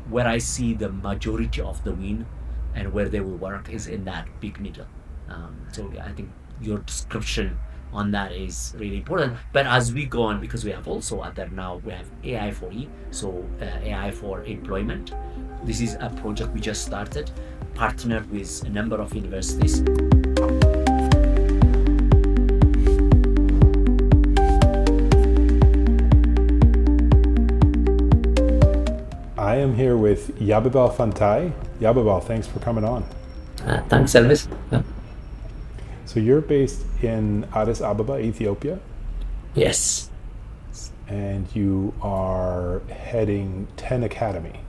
where I see the majority of the win and where they will work is in that big middle. So I think your description on that is really important. But as we go on, because we have also other now, we have AI for E, so AI for employment. This is a project we just started, partnered with a number of universities. I am here with Yabebal Fantaye. Yabebal, thanks for coming on. Thanks, Elvis. So you're based in Addis Ababa, Ethiopia, Yes. and you are heading 10 Academy.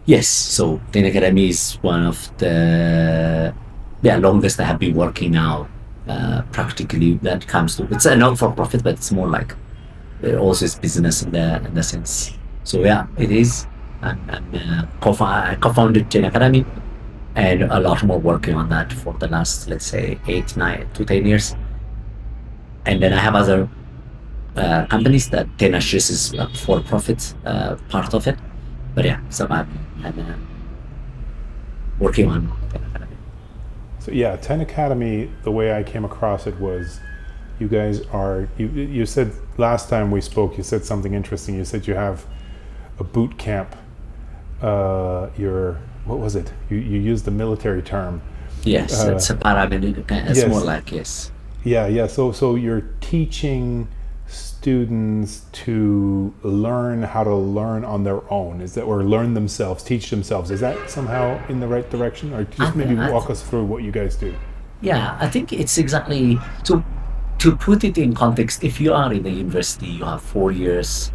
Yes. So Ten Academy is one of the longest I have been working now. Practically, that comes to it's a not for profit, but it's more like also it's business in the sense. So yeah, it is. I co-founded Ten Academy, and a lot more working on that for the last, let's say, 8, 9 to 10 years. And then I have other companies that Tenacious is a for-profit part of it. But yeah, so I'm working on Ten Academy. So yeah, 10 Academy, the way I came across it was you guys are, you said last time we spoke, you said something interesting. You said you have a boot camp. What was it? You used the military term. Yes, it's a paramedic. It's yes. more like yes. Yeah. So you're teaching students to learn how to learn on their own, or learn themselves, teach themselves. Is that somehow in the right direction, or just maybe walk us through what you guys do? Yeah, I think it's exactly so. To put it in context, if you are in the university, you have 4 years,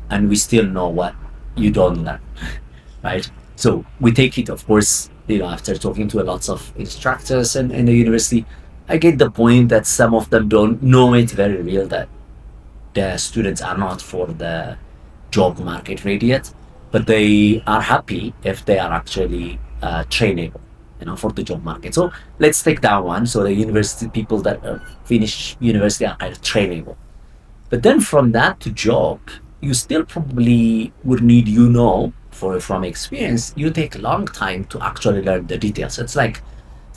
and we still know what you don't learn, right? So we take it, of course, after talking to lots of instructors and in the university, I get the point that some of them don't know it very real that the students are not for the job market ready yet, but they are happy if they are actually trainable, for the job market. So let's take that one. So the university people that finish university are kind of trainable. But then from that to job, you still probably would need, for from experience, you take a long time to actually learn the details. It's like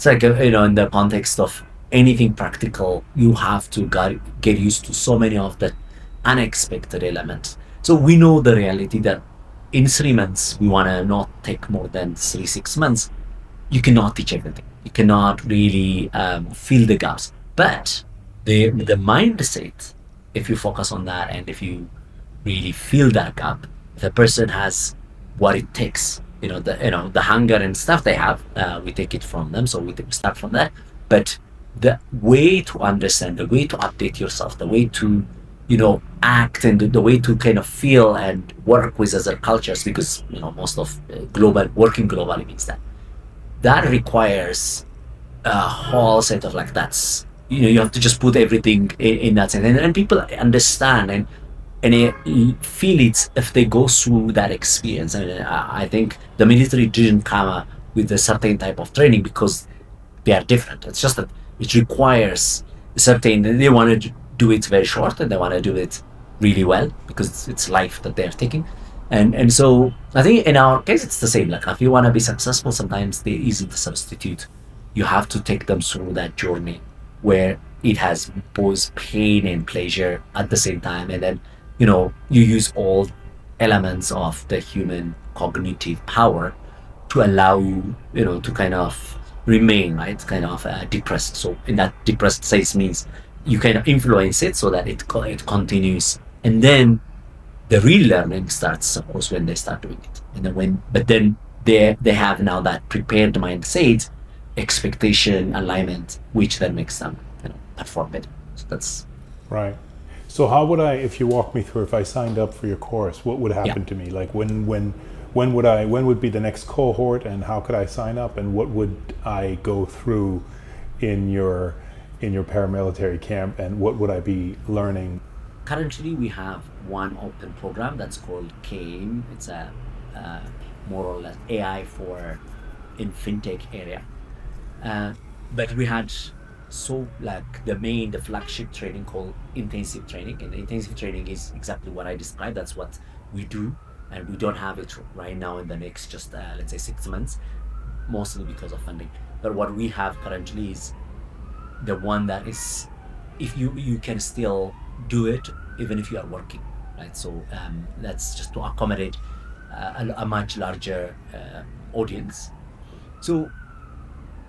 in the context of anything practical, you have to get used to so many of the unexpected elements. So we know the reality that in 3 months, we want to not take more than 3, 6 months. You cannot teach everything. You cannot really fill the gaps. But the mindset, if you focus on that and if you really fill that gap, if a person has what it takes, the hunger and stuff they have, we take it from them. So we start from that. But the way to understand, the way to update yourself, the way to act, and the way to kind of feel and work with other cultures, because most of global working globally means that requires a whole set of that's you have to just put everything in that sense, and people understand and they feel it if they go through that experience. And I think the military didn't come up with a certain type of training because they are different. It's just that it requires certain. They want to do it very short, and they want to do it really well because it's life that they are taking. And so I think in our case it's the same. Like if you want to be successful, sometimes there isn't a substitute. You have to take them through that journey where it has both pain and pleasure at the same time, and then you use all elements of the human cognitive power to allow you to kind of remain, right, kind of depressed. So in that depressed state means you kind of influence it so that it continues, and then the real learning starts, of course, when they start doing it. And then they have now that prepared mindset, expectation, alignment, which then makes them perform better. So that's Right. So how would I, if you walk me through, if I signed up for your course, what would happen to me? Like when would be the next cohort, and how could I sign up, and what would I go through in your paramilitary camp, and what would I be learning? currently we have one open program that's called KAIM. It's a more or less AI for in fintech area. But we had the flagship training called intensive training, and the intensive training is exactly what I described. That's what we do. and we don't have it right now in the next just let's say 6 months, mostly because of funding. But what we have currently is the one that is, if you can still do it even if you are working, right? So that's just to accommodate a much larger audience. So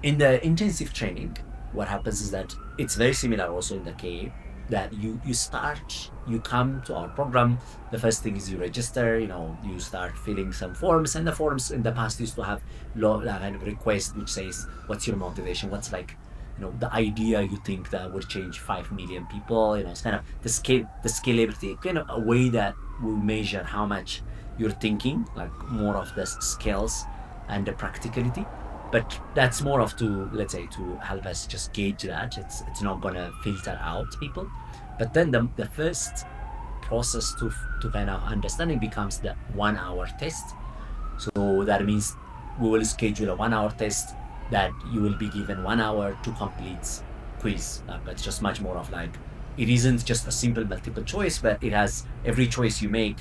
in the intensive training, what happens is that it's very similar also in the KA, that you come to our program. The first thing is you register, you start filling some forms, and the forms in the past used to have kind of request which says what's your motivation, what's like the idea you think that would change 5 million people. It's kind of the scalability, kind of a way that will measure how much you're thinking, like more of the skills and the practicality. But that's more of to, let's say, to help us just gauge that it's not gonna filter out people. But then the first process to kind of understanding becomes the 1 hour test. So that means we will schedule a 1 hour test that you will be given 1 hour to complete quiz. But it's just much more of like, it isn't just a simple multiple choice, but it has every choice you make,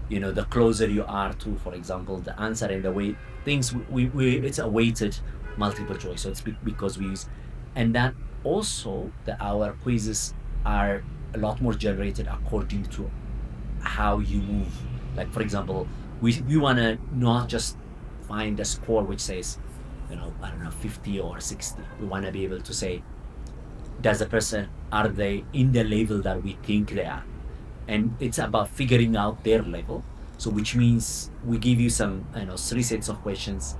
the closer you are to, for example, the answer, and the way things we it's a weighted multiple choice. So it's because we use, and that also our quizzes are a lot more generated according to how you move. Like, for example, we want to not just find a score which says, I don't know, 50 or 60. We want to be able to say, does the person, are they in the level that we think they are? And it's about figuring out their level. So which means we give you some, 3 sets of questions,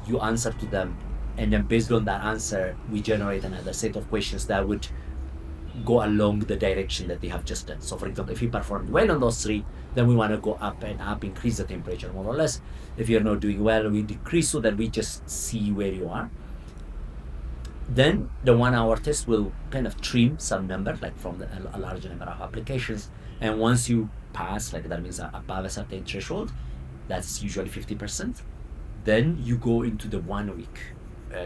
you answer to them, and then based on that answer, we generate another set of questions that would go along the direction that they have just done. So for example, if you performed well on those 3, then we want to go up and up, increase the temperature more or less. If you're not doing well, we decrease, so that we just see where you are. Then the 1 hour test will kind of trim some number, like from a larger number of applications. And once you pass, like that means above a certain threshold, that's usually 50%, then you go into the 1 week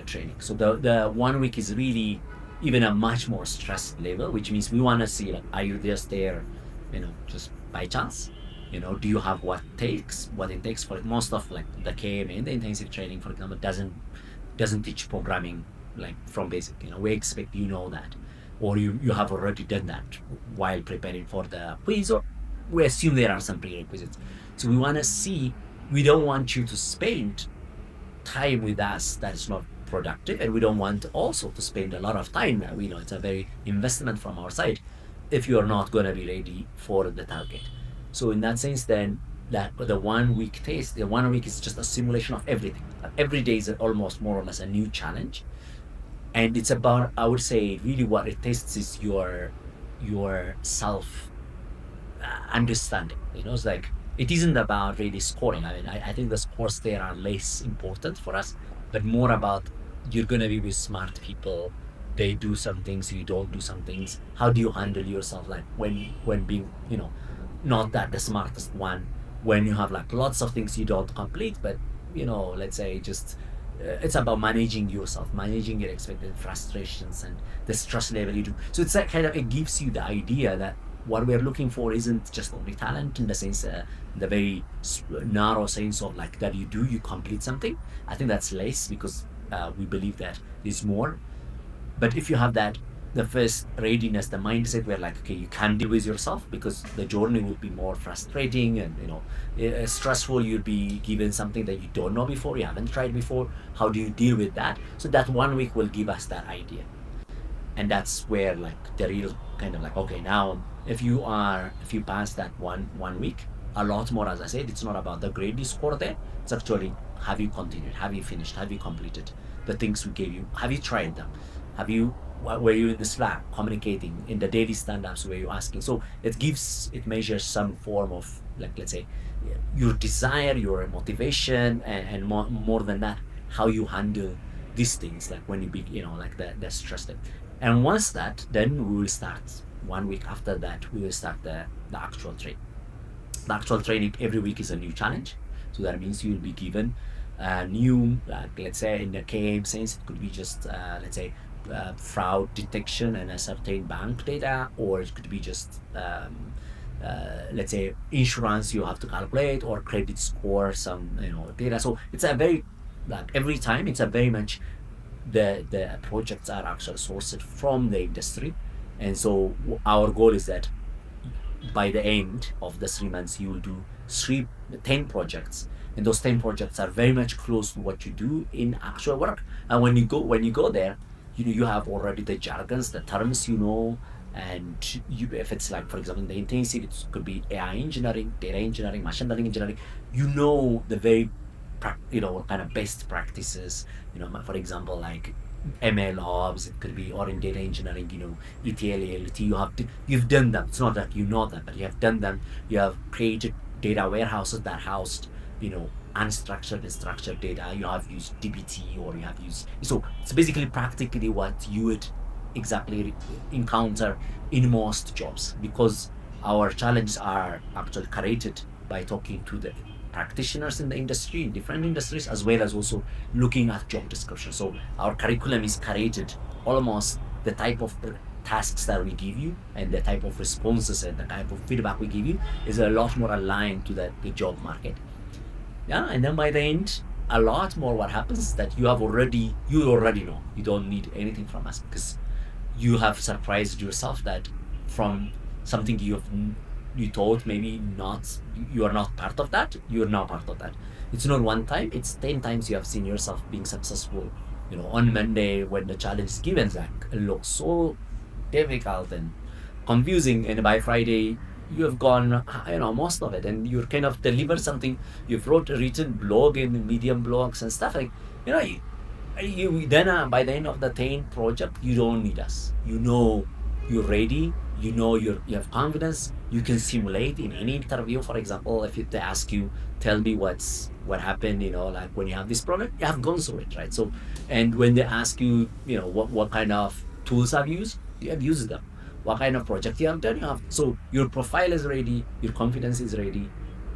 training. So the 1 week is really even a much more stress level, which means we want to see, like, are you just there, just by chance? Do you have what it takes? For most of like the KM and the intensive training, for example, doesn't teach programming like from basic. We expect that, or you have already done that while preparing for the quiz, or we assume there are some prerequisites. So we want to see. We don't want you to spend time with us that is not productive, and we don't want also to spend a lot of time. We know it's a very investment from our side if you're not going to be ready for the target. So in that sense, then, that the 1 week test, the 1 week is just a simulation of everything. Like every day is almost more or less a new challenge, and it's about, I would say, really what it tests is your self understanding. It's like, it isn't about really scoring. I mean, I think the scores there are less important for us, but more about, you're going to be with smart people. They do some things, you don't do some things. How do you handle yourself, like when being, not that the smartest one, when you have like lots of things you don't complete, but let's say, just it's about managing yourself, managing your expected frustrations and the stress level you do. So it's that kind of, it gives you the idea that what we're looking for isn't just only talent, in the sense, the very narrow sense of like that you complete something. I think that's less, because we believe that there's more. But if you have that, the first readiness, the mindset where like, okay, you can deal with yourself, because the journey will be more frustrating and stressful. You'll be given something that you don't know before, you haven't tried before. How do you deal with that? So that 1 week will give us that idea. And that's where like the real kind of like, okay, now if you pass that one week, a lot more, as I said, it's not about the grade you score there. It's actually, have you continued, have you finished, have you completed the things we gave you, have you tried them, were you in the Slack communicating in the daily stand-ups, were you asking? So it measures some form of, like, let's say, your desire, your motivation, and more than that, how you handle these things, like when you be, like the stress level. And once that, then we will start 1 week after that, we will start the actual training. The actual training every week is a new challenge. So that means you will be given a new, let's say in the KM sense, it could be just, let's say, fraud detection and a certain bank data, or it could be just let's say insurance you have to calculate, or credit score, some data. So it's a very, like, every time it's a very much, the projects are actually sourced from the industry. And so our goal is that by the end of the 3 months you will do 10 projects, and those 10 projects are very much close to what you do in actual work. And when you go there, you have already the jargons, the terms, and if it's like, for example, in the intensive, it could be AI engineering, data engineering, machine learning engineering. The very kind of best practices, for example, like ML ops, it could be, or in data engineering, ETL, you've done them. It's not that you know them, but you have done them. You have created data warehouses that housed, unstructured and structured data. You have used DBT, or you have used, so it's basically practically what you would exactly encounter in most jobs, because our challenges are actually created by talking to the practitioners in the industry, in different industries, as well as also looking at job description. So our curriculum is created, almost the type of tasks that we give you, and the type of responses and the type of feedback we give you is a lot more aligned to the job market. Yeah, and then by the end, a lot more what happens is that you already know. You don't need anything from us, because you have surprised yourself that from something you thought maybe not, you are not part of that, you're now part of that. It's not one time, it's 10 times you have seen yourself being successful. On Monday, when the challenge is given, like, it looks so difficult and confusing, and by Friday you have gone, most of it, and you're kind of delivered something. You've wrote a written blog in Medium blogs and stuff, like, you then, by the end of the 10 project, you don't need us. You're ready. You have confidence. You can simulate in any interview. For example, if they ask you, tell me what happened, like when you have this problem, you have gone through it, right? So, and when they ask you, what kind of tools have you used, you have used them. What kind of project you have done, you have. So your profile is ready, your confidence is ready,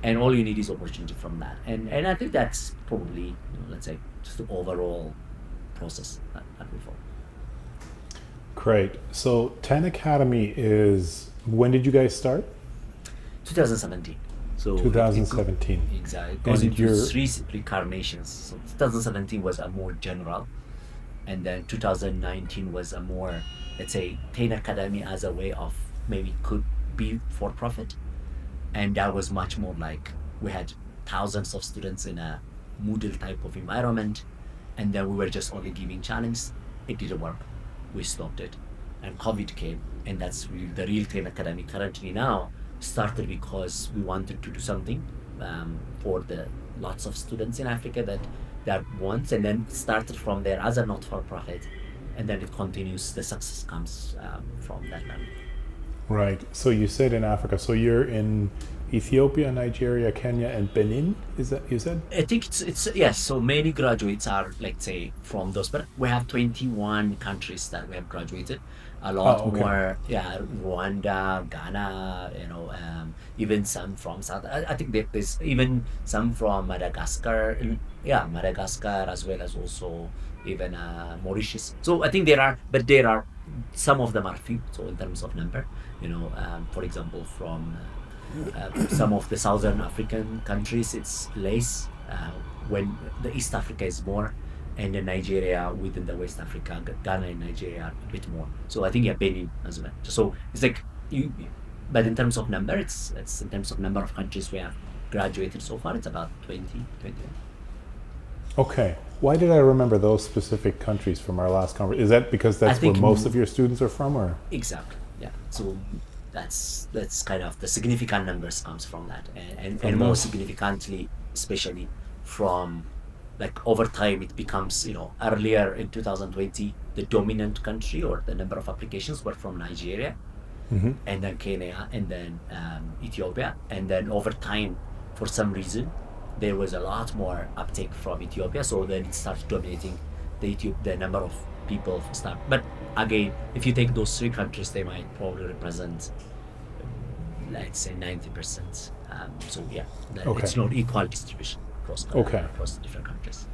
and all you need is opportunity from that. And I think that's probably, let's say, just the overall process that we follow. Great. So 10 Academy is, when did you guys start? 2017. So 2017. Exactly. It goes into three reincarnations. So 2017 was a more general, and then 2019 was a more, let's say, 10 Academy as a way of maybe could be for profit. And that was much more like, we had thousands of students in a Moodle type of environment, and then we were just only giving challenges. It didn't work. We stopped it, and COVID came, and that's really the real 10 Academy currently now started because we wanted to do something for the lots of students in Africa that wants, and then started from there as a not-for-profit, and then it continues. The success comes from that level. Right. So you said in Africa. So you're in Ethiopia, Nigeria, Kenya, and Benin. Is that you said? I think it's yes. So many graduates are, let's say, from those, but we have 21 countries that we have graduated. A lot Oh, okay. more, yeah. Rwanda, Ghana, even some from South. I think there's even some from Madagascar. Yeah, Madagascar, as well as also even Mauritius. So I think there are some of them are few. So in terms of number, for example, from some of the southern African countries, it's less. When the East Africa is more, and then Nigeria within the West Africa, Ghana and Nigeria are a bit more. So I think, yeah, Benin as well. So it's like but in terms of number, it's in terms of number of countries we have graduated so far, it's about 20, 21. Okay. Why did I remember those specific countries from our last conversation? Is that because that's where think most of your students are from, or? Exactly. Yeah. So that's kind of the significant numbers comes from that, and From more those. significantly, especially from, like, over time it becomes, earlier in 2020 the dominant country or the number of applications were from Nigeria, Mm-hmm. and then Kenya, and then Ethiopia, and then over time, for some reason, there was a lot more uptake from Ethiopia, so then it started dominating the number of people start. But again, if you take those three countries, they might probably represent, let's say, 90%. So yeah, Okay. it's not equal distribution Okay. across the different countries.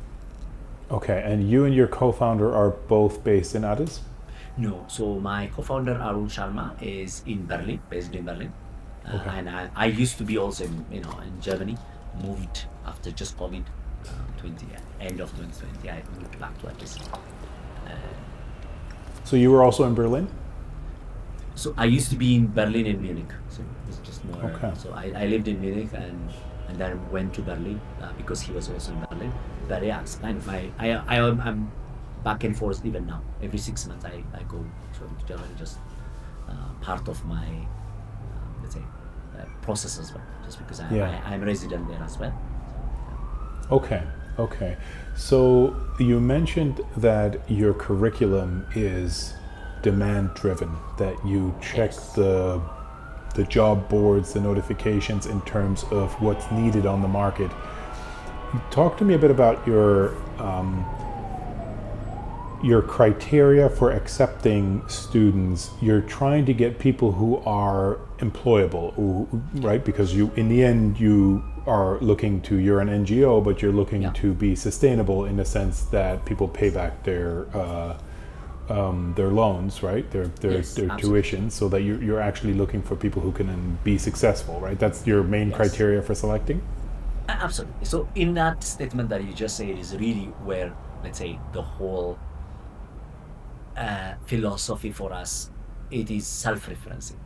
Okay. And you and your co-founder are both based in Addis? No, so my co-founder Arun Sharma is in Berlin, based in Berlin. Okay. And I used to be also in Germany, moved after just COVID, 20 end of 2020. I moved back to Atlas. So you were also in Berlin? So I used to be in Berlin and Munich. So it's just more. Okay. So I lived in Munich and then went to Berlin because he was also in Berlin. But yeah, it's kind of I'm back and forth even now. Every 6 months I go to Germany, just part of my let's say process as well. Just because Yeah. I'm resident there as well. Okay. Okay. So you mentioned that your curriculum is demand driven, that you check Yes. the job boards, the notifications in terms of what's needed on the market. Talk to me a bit about your criteria for accepting students. You're trying to get people who are employable, right? Because you, in the end, you are looking to, you're an NGO, but you're looking Yeah. to be sustainable in the sense that people pay back their loans, right? Their Yes. Absolutely. tuition, so that you're actually looking for people who can then be successful, right? That's your main Yes. criteria for selecting. Absolutely. So in that statement that you just said is really where, let's say, the whole philosophy for us, it is self-referencing,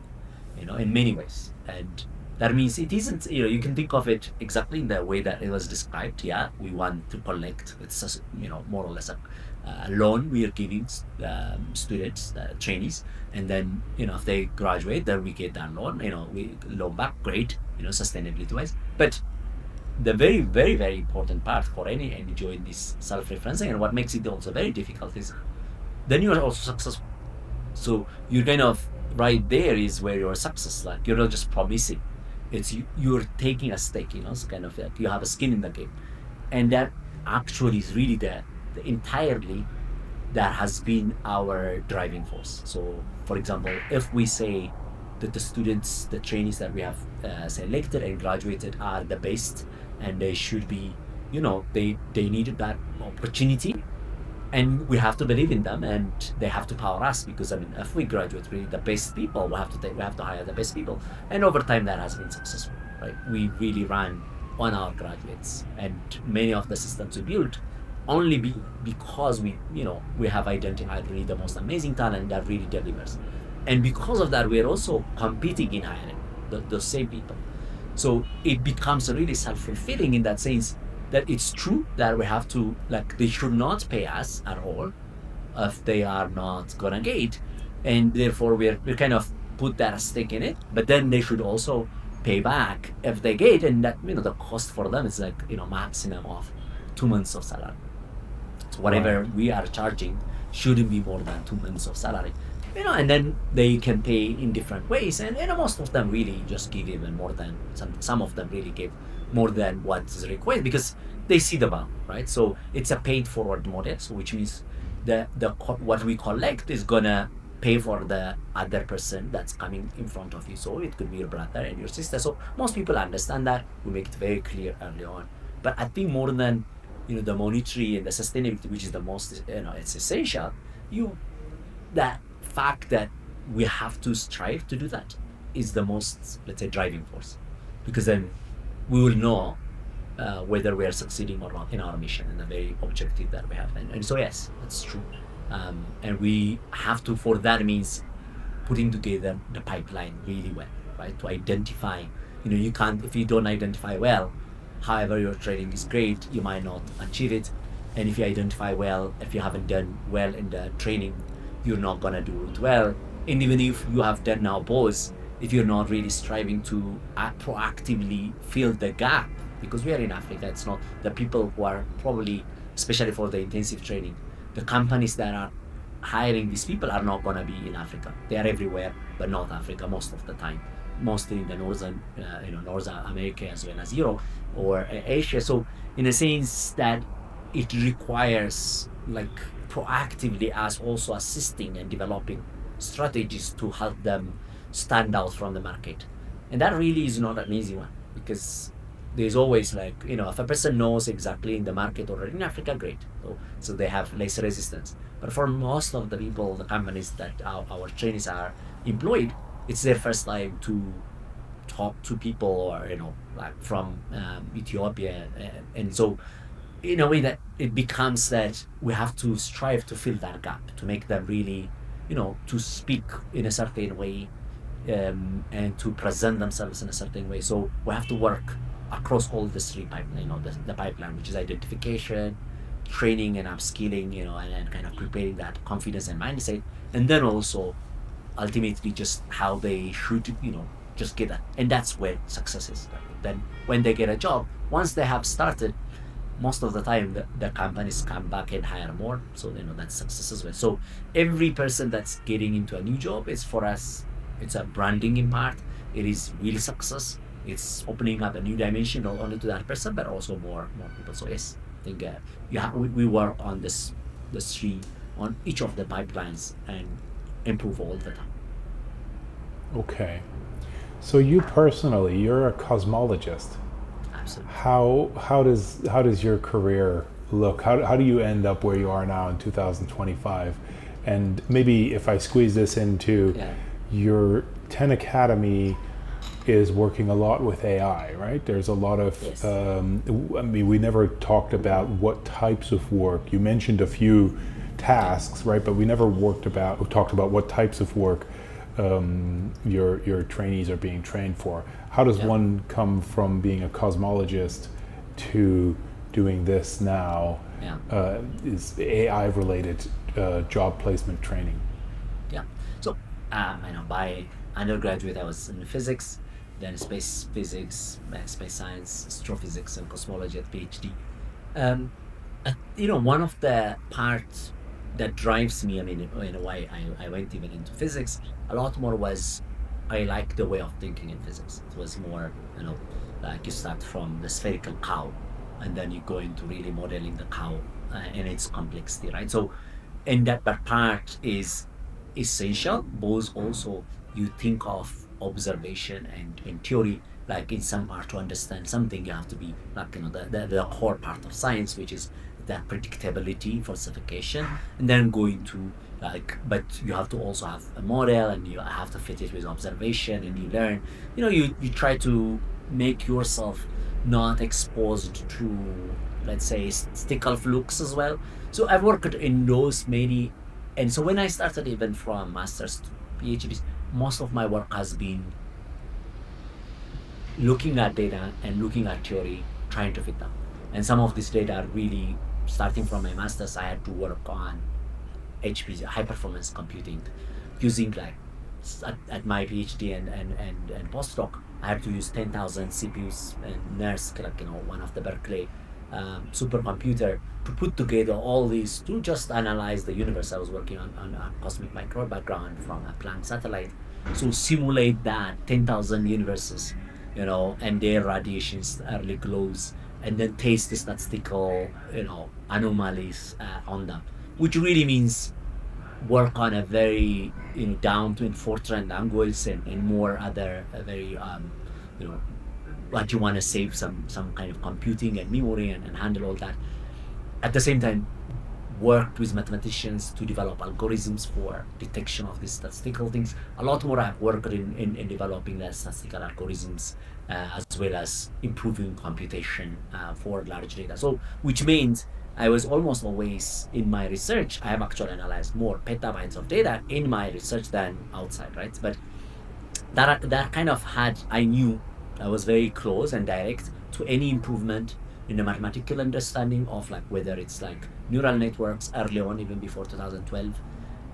in many ways. And that means it isn't, you can think of it exactly in the way that it was described. Yeah, we want to collect, it's just, more or less a loan we are giving students, trainees. And then, if they graduate, then we get that loan, we loan back, great, sustainability wise. But the very, very, very important part for any NGO in this self-referencing, and what makes it also very difficult, is then you are also successful. So you're kind of right there is where your success. Like you're not just promising; it's you're taking a stake. It's kind of like you have a skin in the game, and that actually is really the entirely that has been our driving force. So, for example, if we say that the students, the trainees that we have selected and graduated are the best, and they should be, they needed that opportunity, and we have to believe in them, and they have to power us, because I mean, if we graduate really the best people, we have to hire the best people, and over time that has been successful, right? We really ran on our graduates, and many of the systems we built only because we have identified really the most amazing talent that really delivers, and because of that we're also competing in hiring those same people. So it becomes really self-fulfilling in that sense, that it's true that we have to, like, they should not pay us at all if they are not gonna get, and therefore we're kind of put that stake in it. But then they should also pay back if they get, and that the cost for them is like maximum of 2 months of salary. So Right. whatever we are charging shouldn't be more than 2 months of salary. And then they can pay in different ways, and most of them really just give even more than some of them really give more than what is required, because they see the value, right? So it's a paid forward model, so which means what we collect is gonna pay for the other person that's coming in front of you. So it could be your brother and your sister. So most people understand that. We make it very clear early on. But I think more than the monetary and the sustainability, which is the most, it's essential. That fact that we have to strive to do that is the most, let's say, driving force, because then we will know whether we are succeeding or not in our mission and the very objective that we have. And so yes, that's true. And we have to, for that means, putting together the pipeline really well, right? To identify, you can't, if you don't identify well, however your training is great, you might not achieve it. And if you identify well, if you haven't done well in the training, you're not going to do it well. And even if you have done now both, if you're not really striving to proactively fill the gap, because we are in Africa, it's not the people who are probably, especially for the intensive training, the companies that are hiring these people are not going to be in Africa. They are everywhere, but not Africa most of the time. Mostly in the northern, North America as well as Europe or Asia. So in a sense that it requires, like, proactively us also assisting and developing strategies to help them stand out from the market. And that really is not an easy one, because there's always, like, if a person knows exactly in the market already in Africa, great. So they have less resistance. But for most of the people, the companies that our trainees are employed, it's their first time to talk to people, or like from Ethiopia, and so in a way that it becomes that we have to strive to fill that gap, to make them really, to speak in a certain way, and to present themselves in a certain way. So we have to work across all the three pipeline, the pipeline, which is identification, training, and upskilling, and kind of preparing that confidence and mindset, and then also ultimately just how they should, just get that. And that's where success is. Then when they get a job, once they have started, most of the time the companies come back and hire more. So that's success as well. So every person that's getting into a new job is, for us, it's a branding in part. It is really success. It's opening up a new dimension, not only to that person but also more people. So yes, I think we work on this three, on each of the pipelines, and improve all the time. Okay. So you personally, you're a cosmologist. Absolutely. How does your career look? How do you end up where you are now in 2025? And maybe if I squeeze this into Yeah. your 10 Academy is working a lot with AI, right? There's a lot of, Yes. I mean, we never talked about what types of work. You mentioned a few tasks, right? But we never talked about what types of work your trainees are being trained for. How does Yeah. one come from being a cosmologist to doing this now? Yeah. Is AI related job placement training? Yeah. So, by undergraduate, I was in physics, then space physics, space science, astrophysics, and cosmology at PhD. Um, one of the parts that drives me, I mean, in a way, I went even into physics a lot more, was I like the way of thinking in physics. It was more, like you start from the spherical cow, and then you go into really modeling the cow, and its complexity, right? So, and that part is essential, both also you think of observation and theory. Like in some part, to understand something, you have to be like, the core part of science, which is that predictability, falsification, and then going to, like, but you have to also have a model, and you have to fit it with observation, and you learn, you try to make yourself not exposed to, let's say, statistical flukes as well. So I've worked in those many. And so when I started, even from masters to PhDs, most of my work has been looking at data and looking at theory, trying to fit them. And some of this data are really, starting from my masters, I had to work on HPC, high performance computing, using, like, at my PhD and postdoc, I had to use 10,000 CPUs and NERSC, like, one of the Berkeley supercomputer, to put together all these, to just analyze the universe. I was working on a cosmic microwave background from a Planck satellite. So simulate that 10,000 universes, and their radiations, early glows, and then taste the statistical, anomalies on them, which really means work on a very, down to Fortran language, and more other, very, you know what you want to save, some kind of computing and memory, and handle all that. At the same time, worked with mathematicians to develop algorithms for detection of these statistical things. A lot more I've worked in developing the statistical algorithms, as well as improving computation for large data. So, which means I was almost always in my research, I have actually analyzed more petabytes of data in my research than outside, right? But that kind of had, I knew I was very close and direct to any improvement in the mathematical understanding of, like, whether it's like neural networks early on, even before 2012,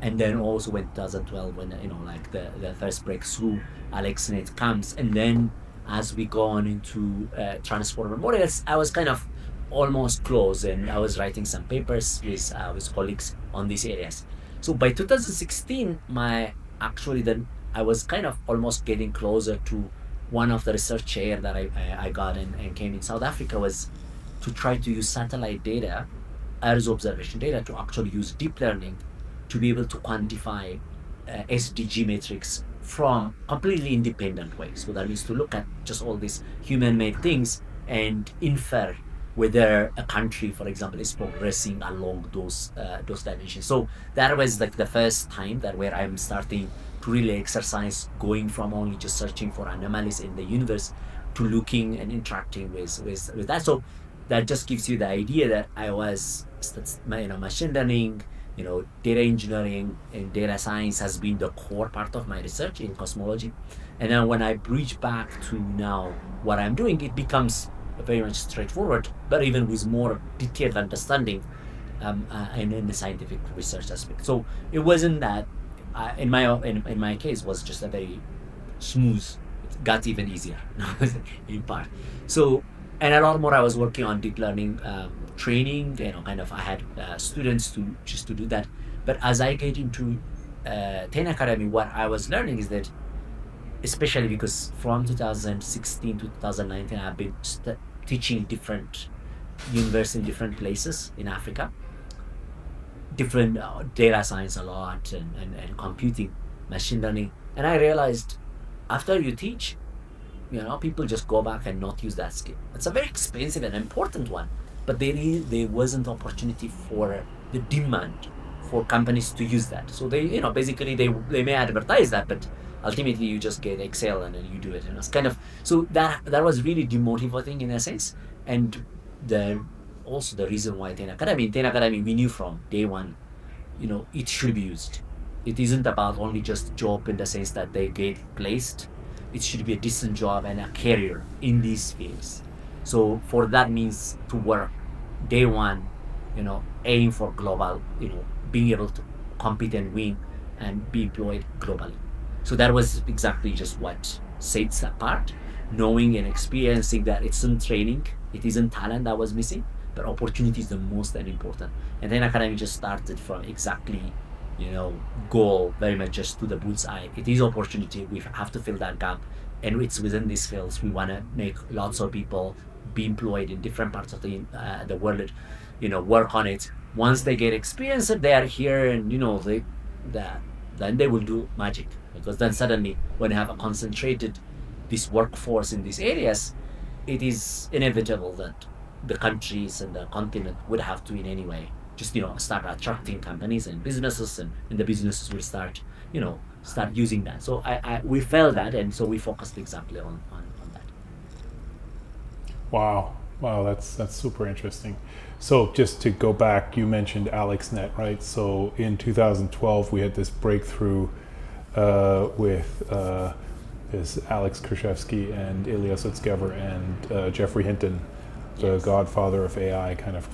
and then also when 2012, when, like, the first breakthrough AlexNet comes, and then as we go on into transformer models, I was kind of almost close, and I was writing some papers with colleagues on these areas. So by 2016, my actually then I was kind of almost getting closer to one of the research chair that I got, and came in South Africa, was to try to use satellite data, Earth observation data, to actually use deep learning to be able to quantify SDG metrics from completely independent ways. So that means to look at just all these human-made things and infer whether a country, for example, is progressing along those dimensions. So that was like the first time that where I'm starting to really exercise, going from only just searching for anomalies in the universe to looking and interacting with that. So that just gives you the idea that I was, machine learning, data engineering and data science has been the core part of my research in cosmology. And then when I bridge back to now what I'm doing, it becomes very much straightforward, but even with more detailed understanding, and in the scientific research aspect. So it wasn't that, in my case, was just a very smooth. It got even easier in part. So, and a lot more. I was working on deep learning training. Kind of I had students to do that. But as I get into 10 Academy, what I was learning is that, especially because from 2016 to 2019, I've been teaching different universities in different places in Africa, different data science a lot, and computing, machine learning. And I realized after you teach, people just go back and not use that skill. It's a very expensive and important one, but there wasn't opportunity for the demand for companies to use that. So they, basically they may advertise that, but ultimately you just get Excel and then you do it. And it's kind of, so that was really demotivating in a sense. And the also the reason why 10 Academy, we knew from day one, it should be used. It isn't about only just job in the sense that they get placed. It should be a decent job and a career in these fields. So for that means to work day one, aim for global, being able to compete and win and be employed globally. So that was exactly just what sets apart, knowing and experiencing that it's in training, it isn't talent that was missing, but opportunity is the most and important. And then Academy just started from exactly, goal very much just to the bullseye. It is opportunity. We have to fill that gap. And it's within these fields. We want to make lots of people be employed in different parts of the world, work on it. Once they get experience, they are here and, then they will do magic. Because then suddenly, when you have a concentrated this workforce in these areas, it is inevitable that the countries and the continent would have to in any way just start attracting companies and businesses, and the businesses will start using that. So we felt that, and so we focused exactly on that. Wow, that's super interesting. So just to go back, you mentioned AlexNet, right? So in 2012 we had this breakthrough with is Alex Krizhevsky and Ilya Sutskever and Jeffrey Hinton, the Yes. godfather of AI, kind of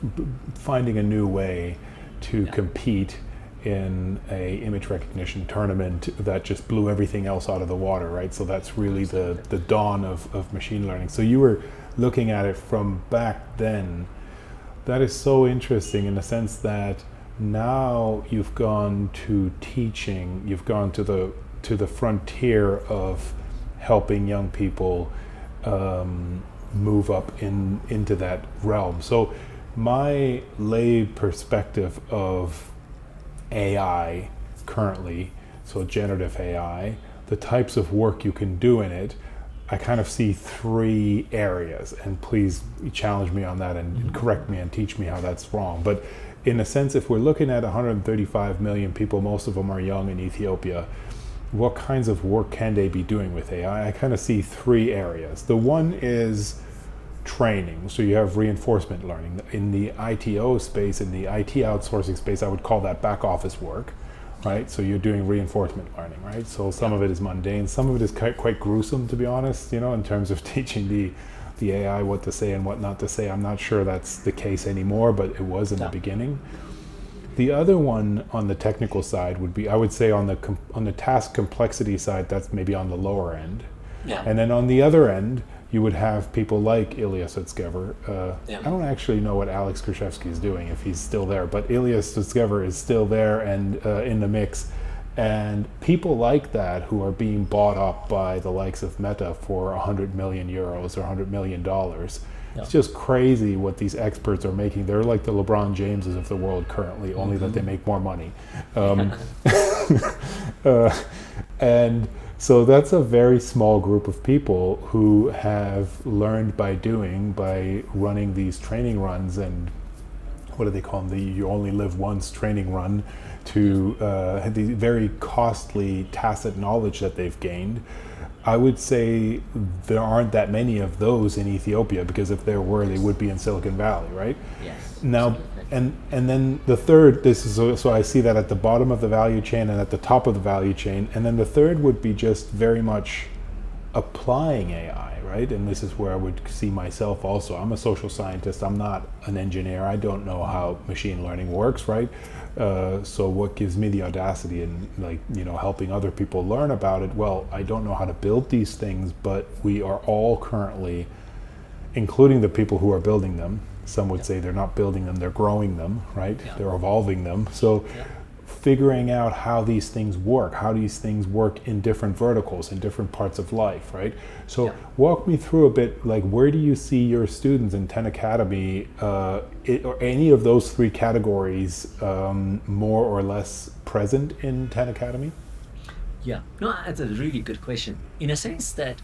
finding a new way to compete in a image recognition tournament that just blew everything else out of the water, right? So that's really the dawn of machine learning. So you were looking at it from back then. That is so interesting in the sense that now you've gone to teaching, you've gone to the frontier of helping young people move up into that realm. So my lay perspective of AI currently, so generative AI, the types of work you can do in it, I kind of see three areas, and please challenge me on that and correct me and teach me how that's wrong. But in a sense, if we're looking at 135 million people, most of them are young in Ethiopia, what kinds of work can they be doing with AI? I kind of see three areas. The one is training. So you have reinforcement learning. In the ITO space, in the IT outsourcing space, I would call that back office work, right? So you're doing reinforcement learning, right? So some of it is mundane, some of it is quite gruesome, to be honest, in terms of teaching the AI what to say and what not to say. I'm not sure that's the case anymore, but it was in the beginning. The other one on the technical side would be, I would say on the task complexity side, that's maybe on the lower end. Yeah. And then on the other end, you would have people like Ilya Sutskever. I don't actually know what Alex Krizhevsky is doing, if he's still there, but Ilya Sutskever is still there and in the mix. And people like that who are being bought up by the likes of Meta for 100 million euros or $100 million. It's just crazy what these experts are making. They're like the LeBron Jameses of the world currently, only that they make more money. And So that's a very small group of people who have learned by doing, by running these training runs, and what do they call them? The you only live once training run, to the very costly tacit knowledge that they've gained. I would say there aren't that many of those in Ethiopia, because if there were, they would be in Silicon Valley, right? Yes, Now, absolutely. and then the third, this is so I see that at the bottom of the value chain and at the top of the value chain, and then the third would be just very much applying AI, right? And this is where I would see myself also. I'm a social scientist. I'm not an engineer. I don't know how machine learning works, right? So what gives me the audacity in, like, helping other people learn about it? Well, I don't know how to build these things, but we are all currently, including the people who are building them. Some would say they're not building them, they're growing them, right? Yeah. They're evolving them. So Yeah. figuring out how these things work, how these things work in different verticals, in different parts of life, right? So Yeah. walk me through a bit, like, where do you see your students in 10 Academy, or any of those three categories, more or less present in 10 Academy? Yeah. No, that's a really good question. In a sense that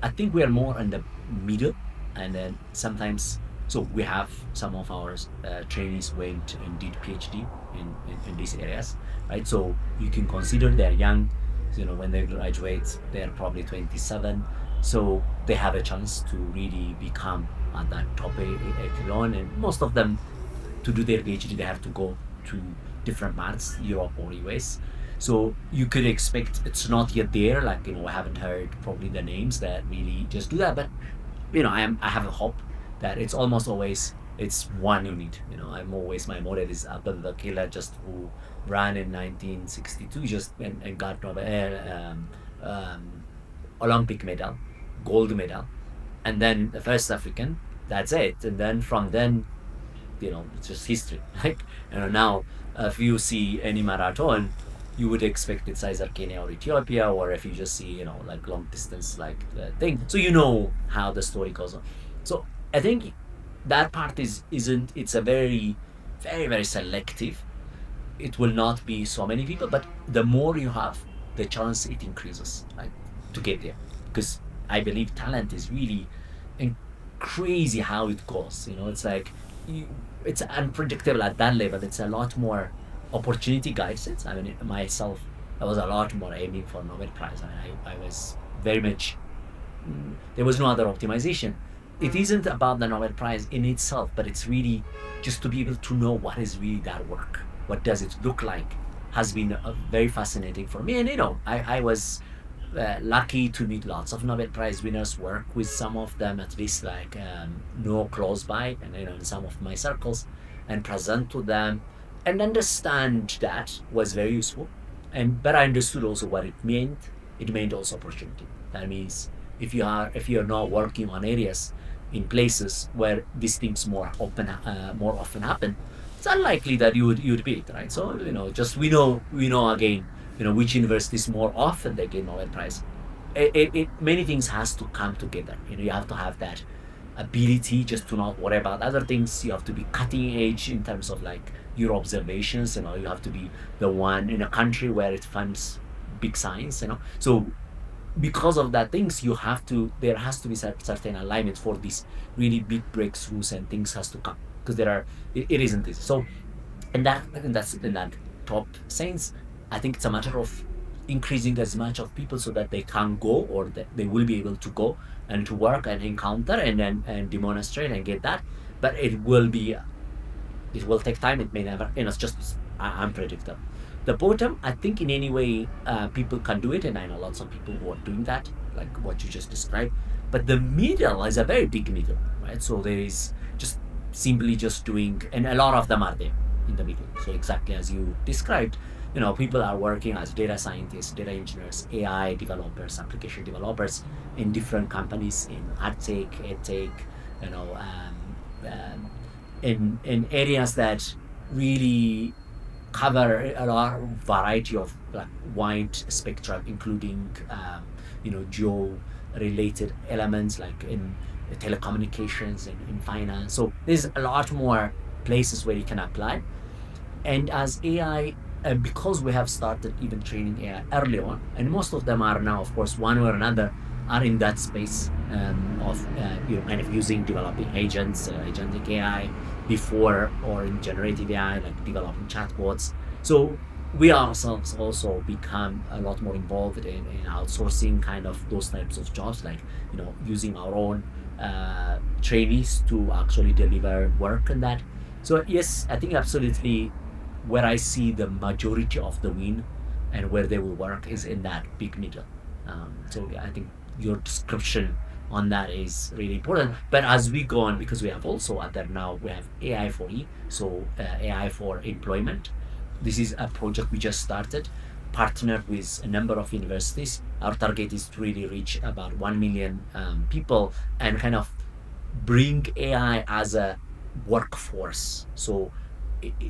I think we are more in the middle, and then sometimes, so we have some of our trainees went and did PhD in these areas, right? So you can consider they're young, when they graduate, they're probably 27. So they have a chance to really become at that top echelon. And most of them, to do their PhD, they have to go to different parts, Europe or US. So you could expect it's not yet there. Like, I haven't heard probably the names that really just do that. But, I have a hope that it's almost always, it's one unit. I'm always, my model is Abdul Killer, just who ran in 1962, just and got Nobel Olympic medal, gold medal, and then the first African. That's it. And then from then, it's just history. Like, now, if you see any marathon, you would expect it's either Kenya or Ethiopia, or if you just see, like long distance, like the thing. So how the story goes on. So I think that part isn't, it's a very, very, very selective. It will not be so many people, but the more you have, the chance it increases, like, to get there. Because I believe talent is really and crazy how it goes. It's like, it's unpredictable at that level. It's a lot more opportunity guides it. I mean, myself, I was a lot more aiming for Nobel Prize. I mean, I was very much, there was no other optimization. It isn't about the Nobel Prize in itself, but it's really just to be able to know what is really that work. What does it look like? Has been very fascinating for me. And, I was lucky to meet lots of Nobel Prize winners, work with some of them, at least, like, know close by, and, in some of my circles, and present to them, and understand that was very useful. But I understood also what it meant. It meant also opportunity. That means if you're not working on areas in places where these things more often happen, it's unlikely that you'd be it, right? So, just we know again, which universities more often they get Nobel Prize. Many things has to come together. You have to have that ability just to not worry about other things. You have to be cutting edge in terms of, like, your observations. You have to be the one in a country where it funds big science. So because of that things, there has to be certain alignment for these really big breakthroughs, and things has to come, because it isn't easy. So, that's in that top sense, I think it's a matter of increasing as much of people so that they can go, or that they will be able to go and to work and encounter and then and demonstrate and get that. But it will take time. It may never, it's just unpredictable. The bottom, I think, in any way, people can do it, and I know lots of people who are doing that, like what you just described. But the middle is a very big middle, right? So there is just simply just doing, and a lot of them are there in the middle. So exactly as you described, people are working as data scientists, data engineers, AI developers, application developers in different companies, in ad tech, ed tech, in areas that really cover a lot of variety of, like, wide spectrum, including, geo related elements, like in telecommunications and in finance. So there's a lot more places where you can apply. And as AI and because we have started even training AI early on, and most of them are now, of course, one way or another, are in that space of kind of using developing agents, agentic AI before, or in generative AI, like developing chatbots. So we ourselves also become a lot more involved in outsourcing kind of those types of jobs, like using our own trainees to actually deliver work and that. So yes, I think absolutely where I see the majority of the win and where they will work is in that big middle. So yeah, I think your description on that is really important. But as we go on, because we have also other now, we have AI for E, so AI for employment. This is a project we just started, partnered with a number of universities. Our target is to really reach about 1 million people and kind of bring AI as a workforce. So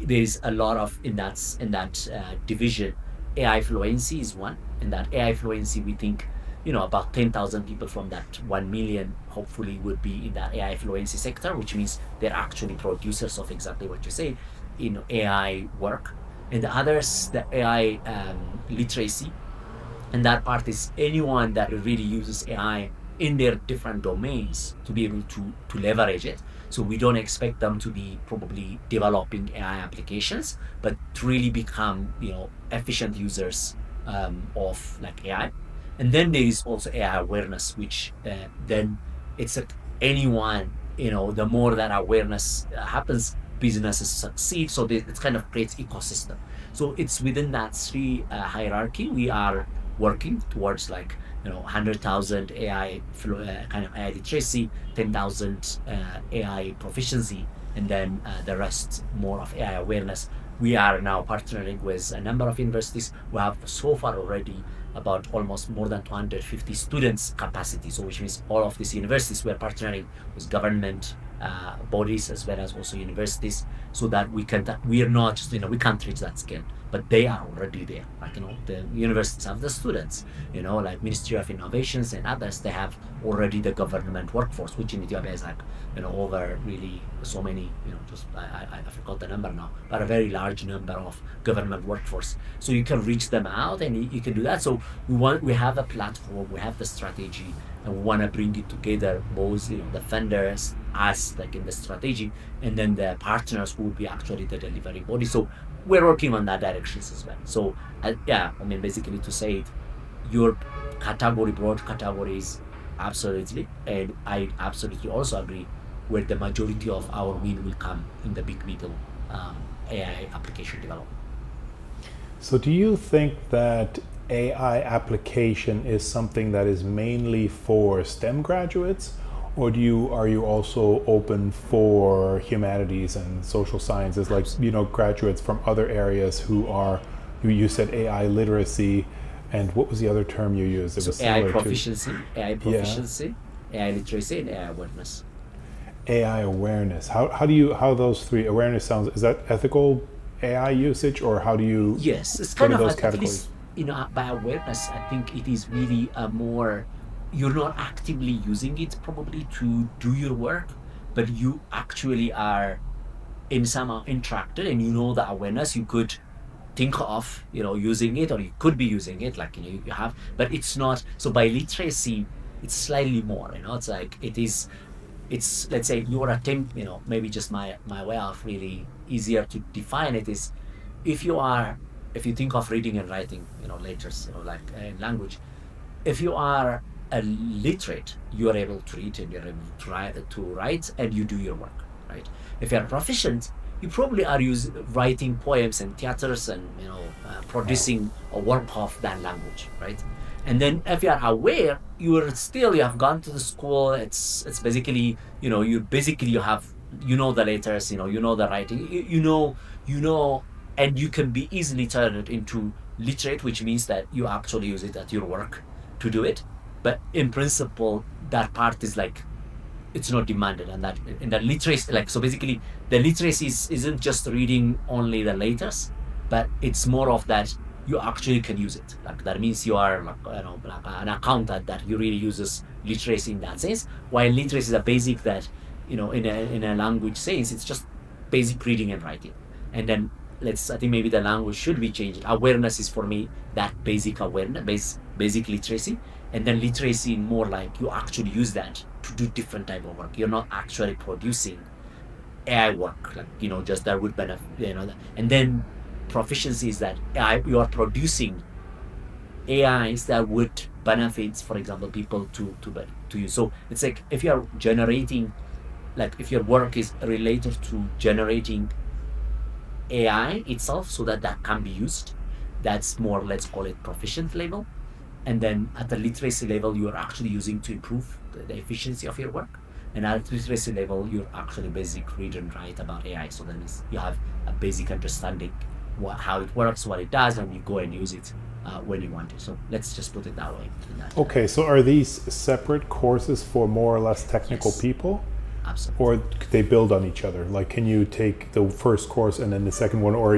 there's a lot of in that division. AI fluency is one, and that AI fluency we think about 10,000 people from that 1 million hopefully would be in that AI fluency sector, which means they're actually producers of exactly what you say, AI work. And the others, the AI literacy, and that part is anyone that really uses AI in their different domains to be able to leverage it. So we don't expect them to be probably developing AI applications, but to really become efficient users of like AI. And then there is also AI awareness, which then it's like anyone, the more that awareness happens, businesses succeed. So it kind of creates ecosystem. So it's within that three hierarchy we are working towards, like 100,000 AI kind of AI literacy, 10,000 AI proficiency, and then the rest more of AI awareness. We are now partnering with a number of universities. We have so far already about almost more than 250 students capacity. So which means all of these universities, we're partnering with government bodies as well as also universities, so that we are not just, we can't reach that scale, but they are already there. Like, the universities have the students, like Ministry of Innovations and others, they have already the government workforce, which in Ethiopia is like, over really so many, just I forgot the number now, but a very large number of government workforce. So you can reach them out and you can do that. So we have a platform, we have the strategy, and we want to bring it together, both the funders, us like in the strategy, and then the partners who will be actually the delivery body. So we're working on that directions as well. So yeah, I mean, basically to say it, your broad categories, absolutely, and I absolutely also agree where the majority of our win will come in the big middle AI application development. So, do you think that AI application is something that is mainly for STEM graduates, or are you also open for humanities and social sciences, like graduates from other areas who are, you said AI literacy, and what was the other term you used? It was AI similar proficiency, AI yeah, proficiency, AI literacy, and AI awareness. AI awareness. How those three awareness sounds? Is that ethical AI usage, or how do you Yes, it's what kind are of those at categories? least by awareness. I think it is really a more, you're not actively using it probably to do your work, but you actually are in somehow interacted, and the awareness you could think of using it, or you could be using it, like you have, but it's not. So by literacy, it's slightly more. It's like it's, let's say, your attempt. Maybe just my way of really easier to define it is, if you are if you think of reading and writing, letters, like in language, if you are a literate, you are able to read and you're able to write and you do your work, right? If you're proficient, you probably are writing poems and theaters and producing a work of that language, right? And then if you are aware, you have gone to the school. It's basically, you have, the letters, the writing, you know and you can be easily turned into literate, which means that you actually use it at your work to do it. But in principle, that part is like, it's not demanded, and that literacy, like, so basically the literacy isn't just reading only the letters, but it's more of that you actually can use it. Like, that means you are like, like an accountant that you really uses literacy in that sense. While literacy is a basic that, in a language sense, it's just basic reading and writing. And then I think maybe the language should be changed. Awareness is for me that basic awareness, basic literacy, and then literacy more like you actually use that to do different type of work. You're not actually producing AI work, like, just that would benefit, and then proficiency is that you are producing AIs that would benefit, for example, people to use. So it's like if you're generating, like if your work is related to generating AI itself so that can be used, that's more, let's call it proficient level. And then at the literacy level, you're actually using to improve the efficiency of your work. And at literacy level, you're actually basic read and write about AI. So then you have a basic understanding how it works, what it does, and you go and use it when you want it. So let's just put it that way. Okay, so are these separate courses for more or less technical Yes. people? Absolutely. Or they build on each other? Like, can you take the first course and then the second one? Or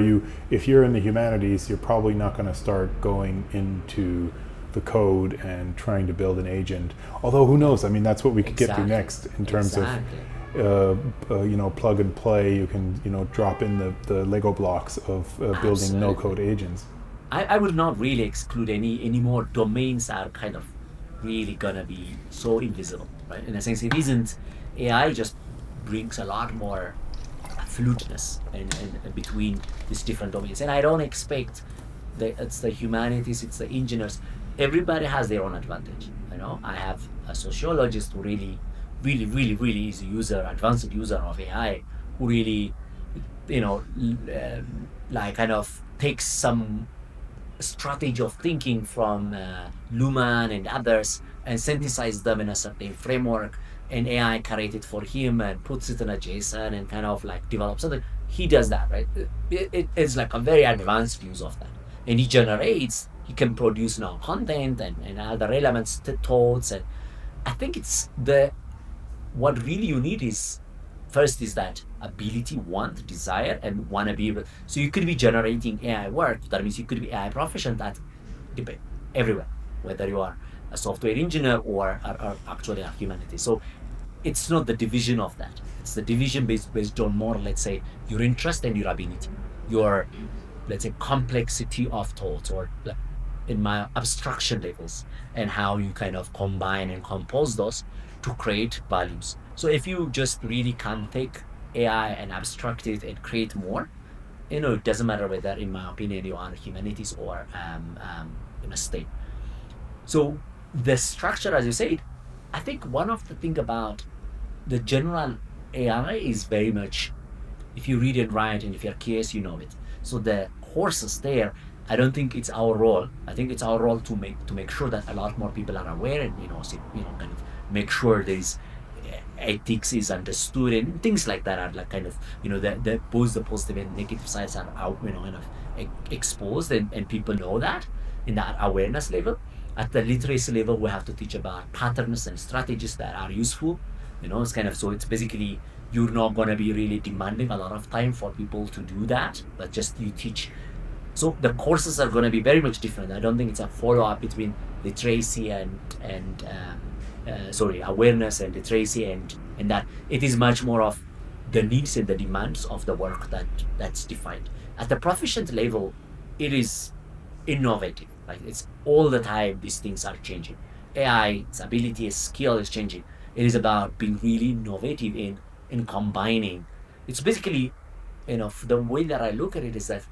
if you're in the humanities, you're probably not going to start going into the code and trying to build an agent. Although, who knows? I mean, that's what we could get to Exactly. next in terms Exactly. of, plug and play. You can, drop in the Lego blocks of building Absolutely. no-code agents. I would not really exclude any more domains are kind of really gonna be so invisible, right? In a sense, it isn't. AI just brings a lot more fluidness and between these different domains, and I don't expect it's the humanities, it's the engineers. Everybody has their own advantage. I have a sociologist who really, really, really, really is advanced user of AI, who really, like kind of takes some strategy of thinking from Luhmann and others and synthesize them in a certain framework, and AI creates it for him and puts it in a JSON and kind of like develops something. He does that, right? It's like a very advanced use of that. And he can produce now content and other elements, thoughts. And I think what really you need is, first is that ability, want, desire, and want to be able. So you could be generating AI work. That means you could be AI proficient at everywhere, whether you are a software engineer or actually a humanities. So it's not the division of that. It's the division based on more, let's say, your interest and your ability, your, let's say, complexity of thoughts, or like, in my abstraction levels, and how you kind of combine and compose those to create values. So if you just really can take AI and abstract it and create more, it doesn't matter whether, in my opinion, you are humanities or in a STEM. So the structure, as you said, I think one of the thing about the general AI is very much, if you read and write and if you're curious, you know it. So the courses there, I don't think it's our role. I think it's our role to make sure that a lot more people are aware, and kind of make sure there's ethics is understood and things like that are like kind of the both the positive and negative sides are out, kind of exposed, and people know that in that awareness level. At the literacy level, we have to teach about patterns and strategies that are useful. It's kind of, so it's basically, you're not going to be really demanding a lot of time for people to do that, but just you teach. So the courses are going to be very much different. I don't think it's a follow-up between literacy and awareness and literacy, and that it is much more of the needs and the demands of the work that's defined. At the proficient level, it is innovative. Like, it's all the time these things are changing. AI, its ability, its skill is changing. It is about being really innovative in combining. It's basically, the way that I look at it is that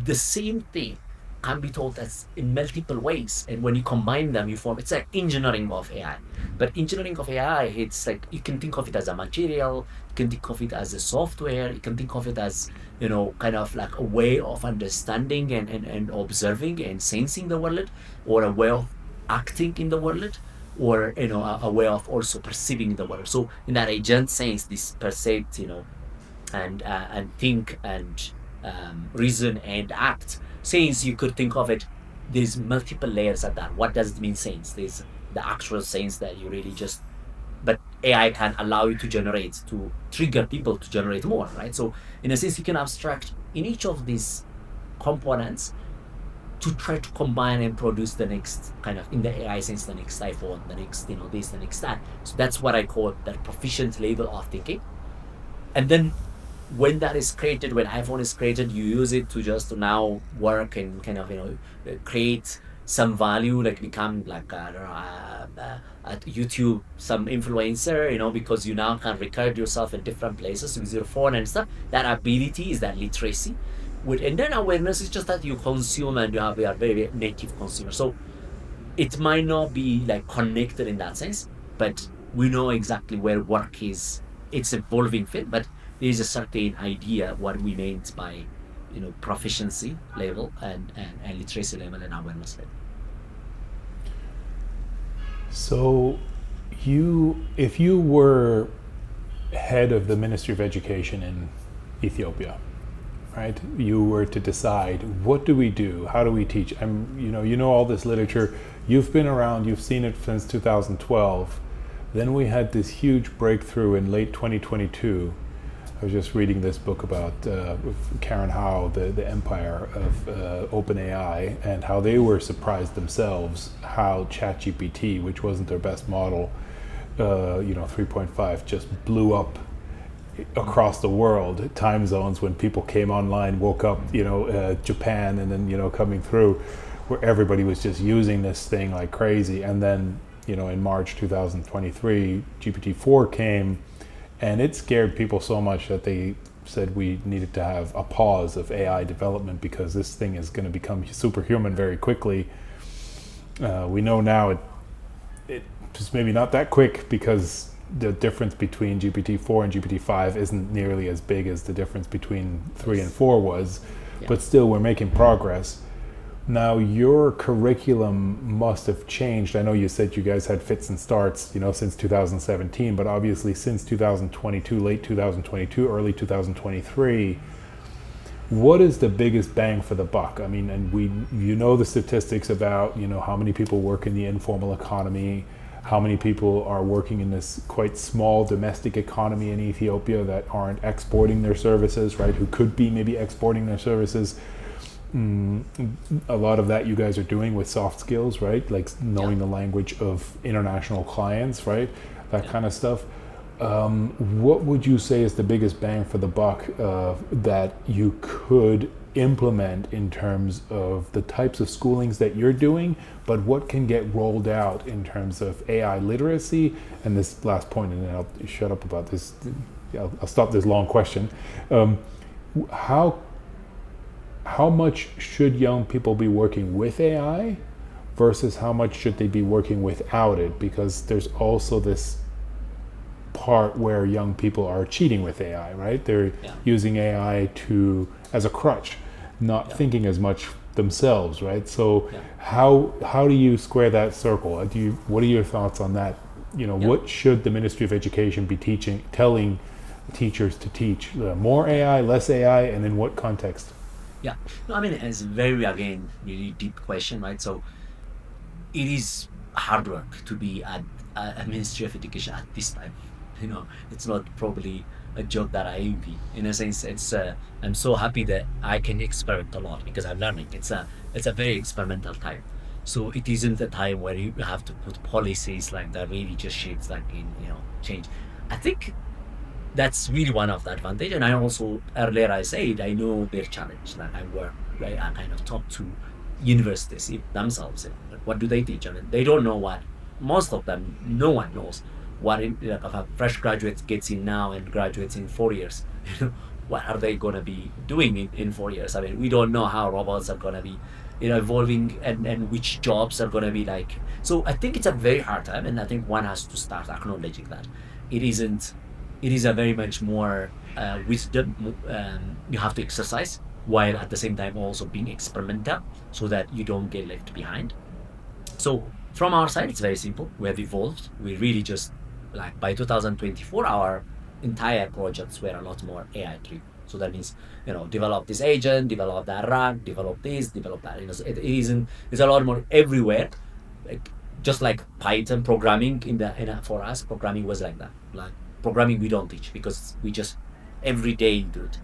the same thing can be taught as in multiple ways, and when you combine them, you form. It's like engineering of AI. But engineering of AI, it's like you can think of it as a material, you can think of it as a software, you can think of it as kind of like a way of understanding and observing and sensing the world, or a way of acting in the world, or a way of also perceiving the world. So in that agent sense, this perceived, and think and reason and act. Sense, you could think of it, there's multiple layers of that. What does it mean, sense? There's the actual sense that you really just, but AI can allow you to trigger people to generate more, right? So in a sense, you can abstract in each of these components to try to combine and produce the next kind of, in the AI sense, the next iPhone, the next, this, the next that. So that's what I call that proficient level of thinking. And then when that is created, when iPhone is created, you use it to just to now work and kind of, create some value, like become like at YouTube, some influencer, because you now can record yourself in different places with your phone and stuff. That ability is that literacy. And then awareness is just that you consume and you are very, very native consumer. So it might not be like connected in that sense, but we know exactly where work is. It's evolving fit, but there's a certain idea what we meant by, proficiency level and literacy level and awareness level. So, if you were head of the Ministry of Education in Ethiopia, right? You were to decide, what do we do? How do we teach? You know all this literature. You've been around. You've seen it since 2012. Then we had this huge breakthrough in late 2022. I was just reading this book about Karen Howe, the empire of OpenAI, and how they were surprised themselves how ChatGPT, which wasn't their best model, 3.5, just blew up across the world, time zones when people came online, woke up, Japan, and then, coming through, where everybody was just using this thing like crazy. And then, in March 2023, GPT-4 came, and it scared people so much that they said we needed to have a pause of AI development because this thing is going to become superhuman very quickly. We know now it just maybe not that quick because the difference between GPT-4 and GPT-5 isn't nearly as big as the difference between 3 and 4 was, but still we're making progress. Now, your curriculum must have changed. I know you said you guys had fits and starts, since 2017, but obviously since 2022, late 2022, early 2023, what is the biggest bang for the buck? I mean, and the statistics about, how many people work in the informal economy, how many people are working in this quite small domestic economy in Ethiopia that aren't exporting their services, right? Who could be maybe exporting their services. A lot of that you guys are doing with soft skills, right? Like knowing the language of international clients, right? That kind of stuff. What would you say is the biggest bang for the buck that you could implement in terms of the types of schoolings that you're doing, but what can get rolled out in terms of AI literacy? And this last point, and then I'll shut up about this. I'll stop this long question. How much should young people be working with AI versus how much should they be working without it? Because there's also this part where young people are cheating with AI, right? They're using AI as a crutch, not thinking as much themselves, right? So how do you square that circle? What are your thoughts on that? What should the Ministry of Education be telling teachers to teach? More AI, less AI, and in what context? Yeah. No, I mean, it's very, again, really deep question, right? So it is hard work to be at a Ministry of Education at this time. It's not probably a job that I envy. In a sense, it's I'm so happy that I can experiment a lot because I'm learning. It's a very experimental time. So it isn't a time where you have to put policies like that really just shapes like change. I think that's really one of the advantage. And I also, earlier I said, I know their challenge. Like I kind of talk to universities themselves. What do they teach? I mean, they don't know what, most of them, no one knows what if a fresh graduate gets in now and graduates in 4 years. What are they going to be doing in 4 years? I mean, we don't know how robots are going to be evolving and which jobs are going to be like. So I think it's a very hard time. And I think one has to start acknowledging that it isn't. It is a very much more wisdom you have to exercise while at the same time also being experimental so that you don't get left behind. So from our side, it's very simple. We have evolved. We really just like by 2024, our entire projects were a lot more AI driven. So that means, develop this agent, develop that RAG, develop this, develop that. So it isn't. It's a lot more everywhere. Like just like Python programming for us, programming was like that. Like programming we don't teach because we just every day do it.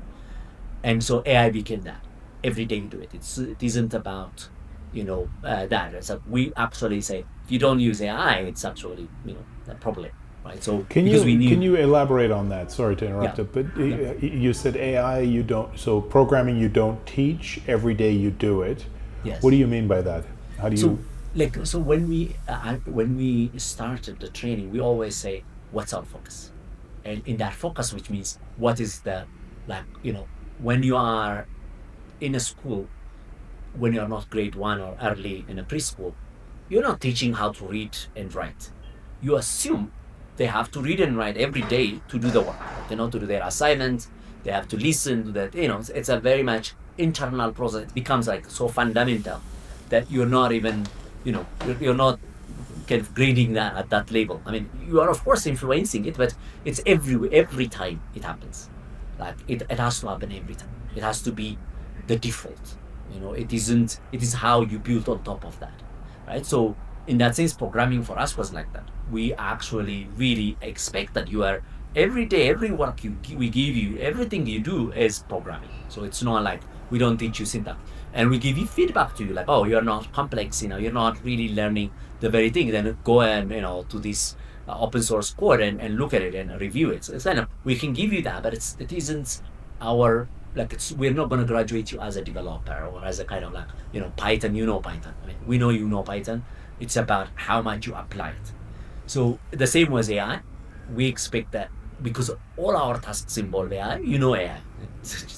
And so AI became that. Every day you do it. It isn't about that. So we actually say if you don't use AI, it's actually a problem, right? So Can because we you knew, elaborate on that? Sorry to yeah, interrupt it, but yeah, you said AI you don't, so programming you don't teach, every day you do it. What do yes. you mean by that? How do So you? so when we started the training, we always say, what's our focus? And in that focus, which means what is the, like, when you are in a school, when you're not grade one or early in a preschool, you're not teaching how to read and write. You assume they have to read and write every day to do the work, to do their assignments. They have to listen to that. It's a very much internal process. It becomes like so fundamental that you're not even, you're not kind of grading that at that level. I mean, you are of course influencing it, but it's every time it happens. Like it has to happen every time. It has to be the default. It isn't. It is how you build on top of that, right? So in that sense, programming for us was like that. We actually really expect that you are every day, every work we give you, everything you do is programming. So it's not like we don't teach you syntax, and we give you feedback to you like, oh, you're not complex, you're not really learning the very thing. Then go and to this open source code and look at it and review it. So it's kind of, we can give you that, but it isn't our, like, we're not going to graduate you as a developer or as a kind of like, Python. Python. I mean, we know Python. It's about how much you apply it. So the same was AI. We expect that because all our tasks involve AI, AI.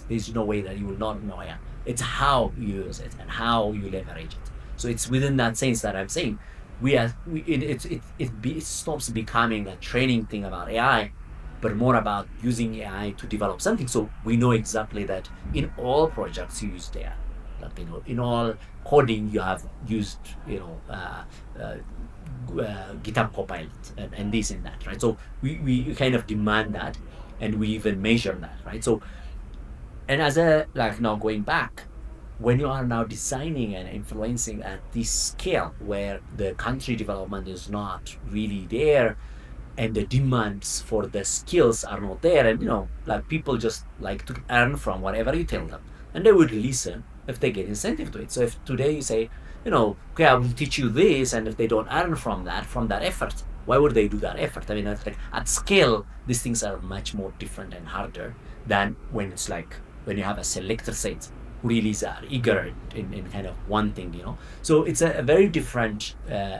There's no way that you will not know AI. It's how you use it and how you leverage it. So it's within that sense that I'm saying it stops becoming a training thing about AI, but more about using AI to develop something. So we know exactly that in all projects you use AI. Like, in all coding you have used, GitHub Copilot and this and that, right? So we kind of demand that, and we even measure that, right? So, and as a, like, now going back, when you are now designing and influencing at this scale where the country development is not really there, and the demands for the skills are not there, and like, people just like to earn from whatever you tell them, and they would listen if they get incentive to it. So if today you say, okay, I will teach you this, and if they don't earn from that effort, why would they do that effort? I mean, it's like, at scale these things are much more different and harder than when it's like when you have a selector set who really are eager in kind of one thing. So it's a very different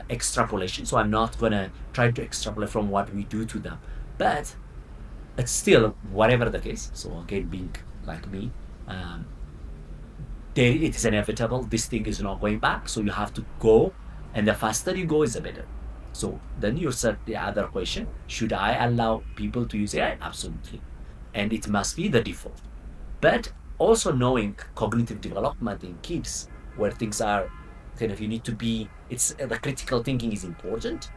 extrapolation. So I'm not going to try to extrapolate from what we do to them, but it's still, whatever the case. So again, being like me, um, it is inevitable. This thing is not going back. So you have to go, and the faster you go is the better. So then you set the other question: should I allow people to use AI? Absolutely, and it must be the default. But also knowing cognitive development in kids, where things are kind of, you need to be, it's the critical thinking is important,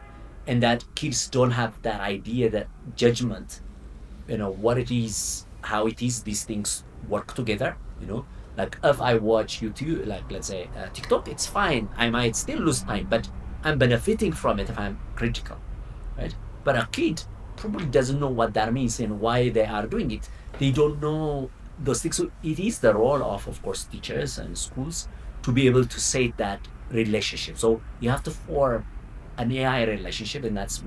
and that kids don't have that idea, that judgment, what it is, how it is, these things work together. Like, if I watch YouTube, like, let's say, TikTok, it's fine, I might still lose time, but I'm benefiting from it if I'm critical, right? But a kid probably doesn't know what that means and why they are doing it. They don't know those things. So it is the role of course, teachers and schools to be able to say that relationship. So you have to form an AI relationship, and that's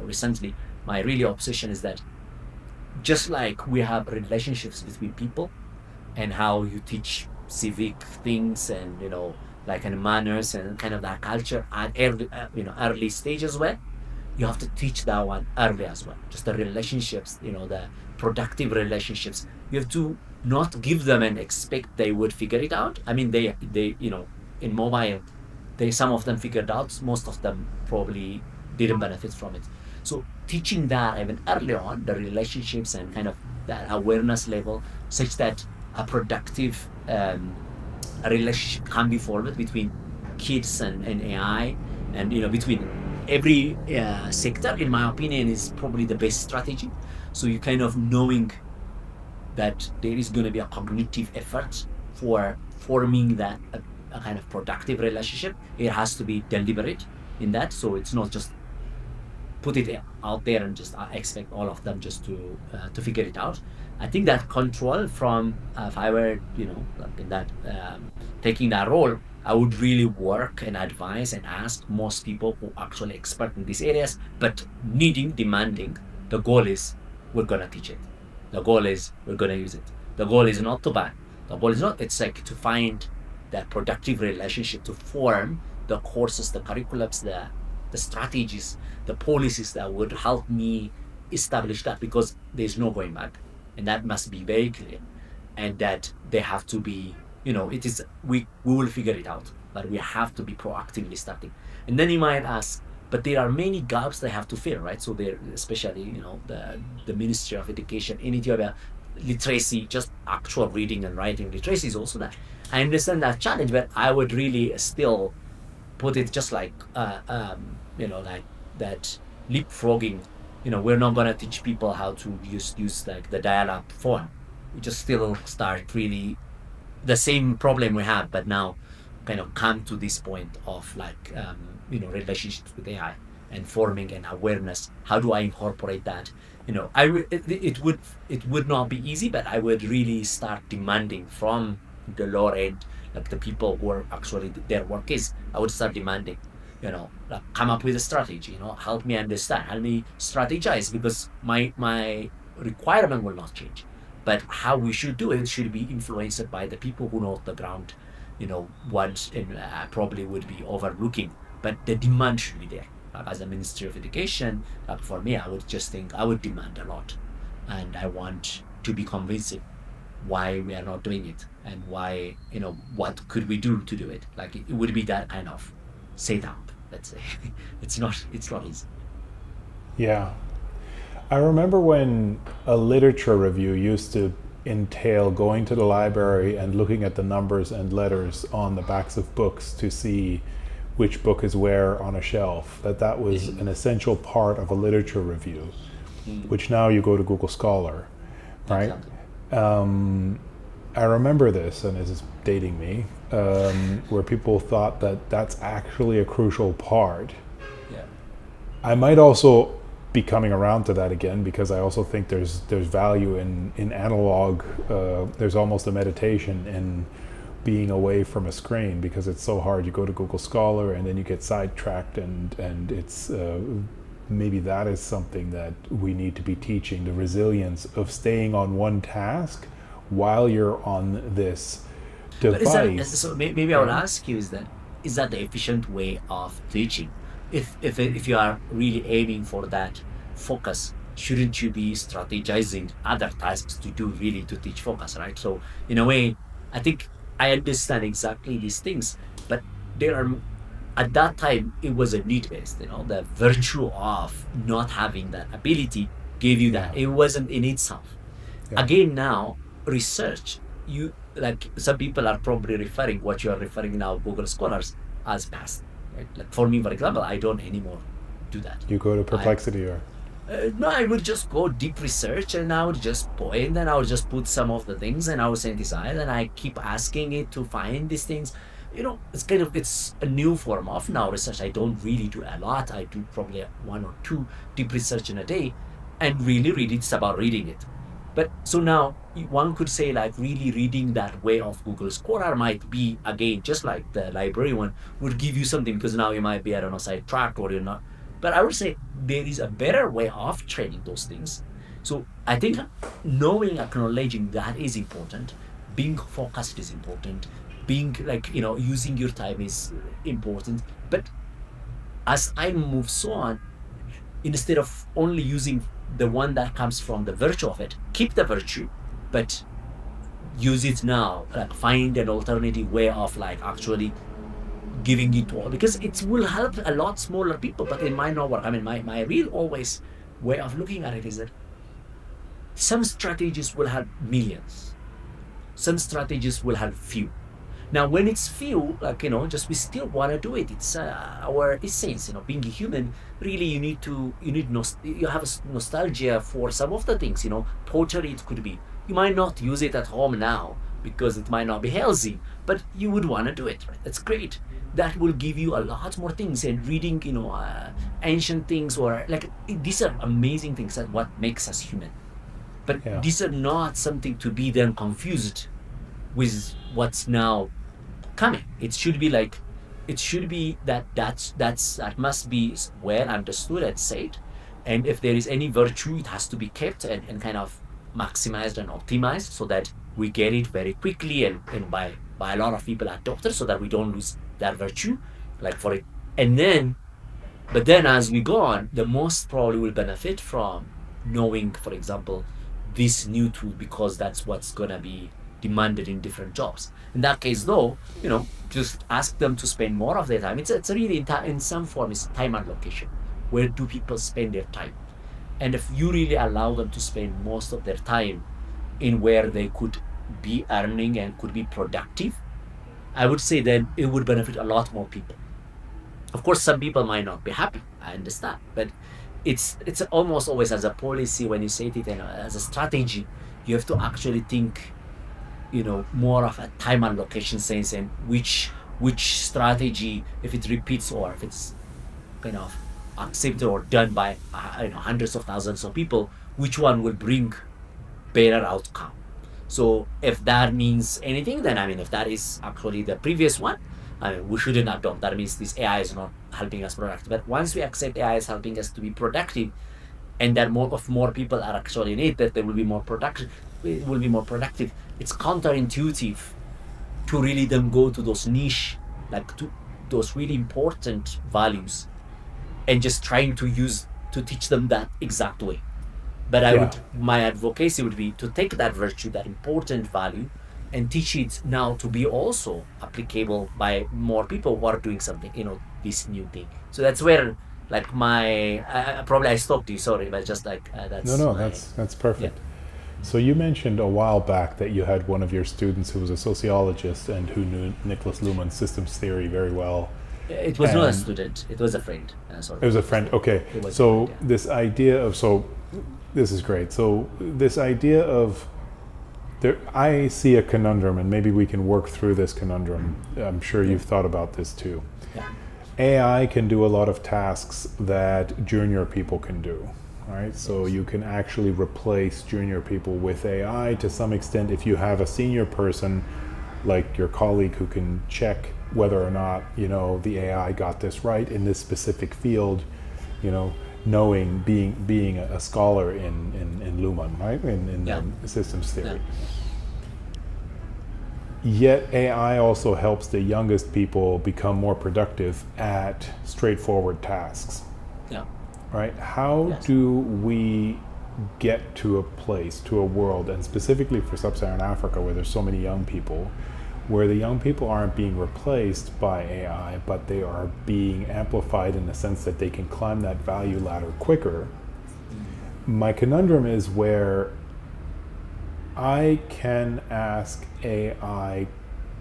recently my really obsession is that, just like we have relationships between people, and how you teach civic things, and like, and manners and kind of that culture at early stage as well, you have to teach that one early as well. Just the relationships, the productive relationships. You have to not give them and expect they would figure it out. I mean, they in mobile, some of them figured out. Most of them probably didn't benefit from it. So teaching that even early on, the relationships and kind of that awareness level, such that a productive a relationship can be formed between kids and AI, and between every sector, in my opinion, is probably the best strategy. So you kind of knowing that there is going to be a cognitive effort for forming that a kind of productive relationship. It has to be deliberate in that. So it's not just put it out there and just expect all of them just to figure it out. I think that control from, if I were, like, in that taking that role, I would really work and advise and ask most people who are actually expert in these areas, but demanding. The goal is we're gonna teach it. The goal is we're gonna use it. The goal is not to ban. The goal is not. It's like to find that productive relationship to form the courses, the curriculums, the strategies, the policies that would help me establish that, because there's no going back, and that must be very clear, and that they have to be, it is, we will figure it out, but we have to be proactively starting. And then you might ask, but there are many gaps they have to fill, right? So there, especially, the Ministry of Education in Ethiopia, literacy, just actual reading and writing literacy is also that. I understand that challenge, but I would really still put it just like, like that leapfrogging. We're not gonna teach people how to use like the dial-up phone. We just still start really the same problem we have, but now kind of come to this point of like, relationships with AI and forming an awareness. How do I incorporate that? It would not be easy, but I would really start demanding from the lower end, like the people who are actually their work is. I would start demanding, like come up with a strategy. Help me understand, help me strategize, because my requirement will not change, but how we should do it should be influenced by the people who know the ground, once, and probably would be overlooking, but the demand should be there. Like as a Ministry of Education, like for me, I would just think I would demand a lot, and I want to be convincing why we are not doing it, and why, what could we do to do it. Like it would be that kind of setup, let's say. It's not easy. Yeah. I remember when a literature review used to entail going to the library and looking at the numbers and letters on the backs of books to see which book is where on a shelf, that was an essential part of a literature review, which now you go to Google Scholar, right? Exactly. I remember this, and this is dating me, where people thought that that's actually a crucial part. Yeah. I might also be coming around to that again, because I also think there's value in analog. There's almost a meditation in being away from a screen, because it's so hard. You go to Google Scholar and then you get sidetracked, and it's maybe that is something that we need to be teaching, the resilience of staying on one task while you're on this But device. so maybe I will ask you, is that the efficient way of teaching? If you are really aiming for that focus, shouldn't you be strategizing other tasks to do, really, to teach focus, right? So in a way, I think I understand exactly these things, but there are, at that time it was a need based. The virtue of not having that ability gave you Yeah, that. It wasn't in itself. yeah, Again, now research, you, like some people are probably referring what you are referring now, Google Scholars, as past, right? Like for me, for example, I don't anymore do that. you go to I Perplexity or No, I would just go deep research, and I would just point, and I would just put some of the things, and I would synthesize, and I keep asking it to find these things. It's a new form of now research. I don't really do a lot. I do probably one or two deep research in a day, and really, really, it's about reading it. But so now one could say, like, really reading that way of Google Scholar might be, again, just like the library one, would give you something, because now you might be, I don't know, sidetracked, or you're not. But I would say there is a better way of training those things. So I think knowing, acknowledging that is important. Being focused is important. Being, like, using your time is important. But as I move so on, instead of only using the one that comes from the virtue of it, keep the virtue, but use it now. Like find an alternative way of, like, actually giving it to all, because it will help a lot smaller people, but it might not work. I mean, my real always way of looking at it is that some strategies will help millions, some strategies will help few. Now, when it's few, like, just we still want to do it. It's our essence, being a human. Really, you have a nostalgia for some of the things, pottery. It could be, you might not use it at home now because it might not be healthy, but you would want to do it, right? That's great. That will give you a lot more things. And reading, ancient things, or like, these are amazing things that what makes us human. But yeah, these are not something to be then confused with what's now coming. It should be like, it should be that must be well understood and said. And if there is any virtue, it has to be kept and kind of maximized and optimized so that we get it very quickly and by a lot of people adopt it so that we don't lose that virtue, like for it. And then, but then as we go on, the most probably will benefit from knowing, for example, this new tool because that's what's gonna be demanded in different jobs. In that case, though, just ask them to spend more of their time. It's really in some form it's time allocation. Where do people spend their time? And if you really allow them to spend most of their time in where they could be earning and could be productive, I would say then it would benefit a lot more people. Of course, some people might not be happy. I understand, but it's almost always as a policy when you say it, and as a strategy, you have to actually think, more of a time allocation sense and which strategy, if it repeats or if it's kind of accepted or done by hundreds of thousands of people, which one will bring better outcome. So if that means anything, then I mean, if that is actually the previous one, I mean, we shouldn't adopt. That means this AI is not helping us productive. But once we accept AI is helping us to be productive, and that more people are actually in it, that they will be more productive. It will be more productive. It's counterintuitive to really then go to those niche, like to those really important values, and just trying to teach them that exact way. But Yeah. my advocacy would be to take that virtue, that important value, and teach it now to be also applicable by more people who are doing something, this new thing. So that's where, like probably I stopped you, sorry, but just like No, that's no, my, that's yeah. perfect. So you mentioned a while back that you had one of your students who was a sociologist and who knew Nicholas Luhmann's systems theory very well. It was not a And student, it was a friend. Sorry, it was a it was friend. Okay. it was a friend, So yeah. this is great. So this idea of there, I see a conundrum, and maybe we can work through this conundrum. I'm sure Yeah. you've thought about this too. Yeah. AI can do a lot of tasks that junior people can do. Right? So Yes. you can actually replace junior people with AI to some extent if you have a senior person like your colleague who can check whether or not the AI got this right in this specific field, knowing being a scholar in Luhmann, right, in Yeah. systems Yeah. theory. Yet AI also helps the youngest people become more productive at straightforward tasks, Yeah. right? How Yes. do we get to a place, to a world, and specifically for sub-Saharan Africa where there's so many young people, where the young people aren't being replaced by AI, but they are being amplified in the sense that they can climb that value ladder quicker? My conundrum is where I can ask AI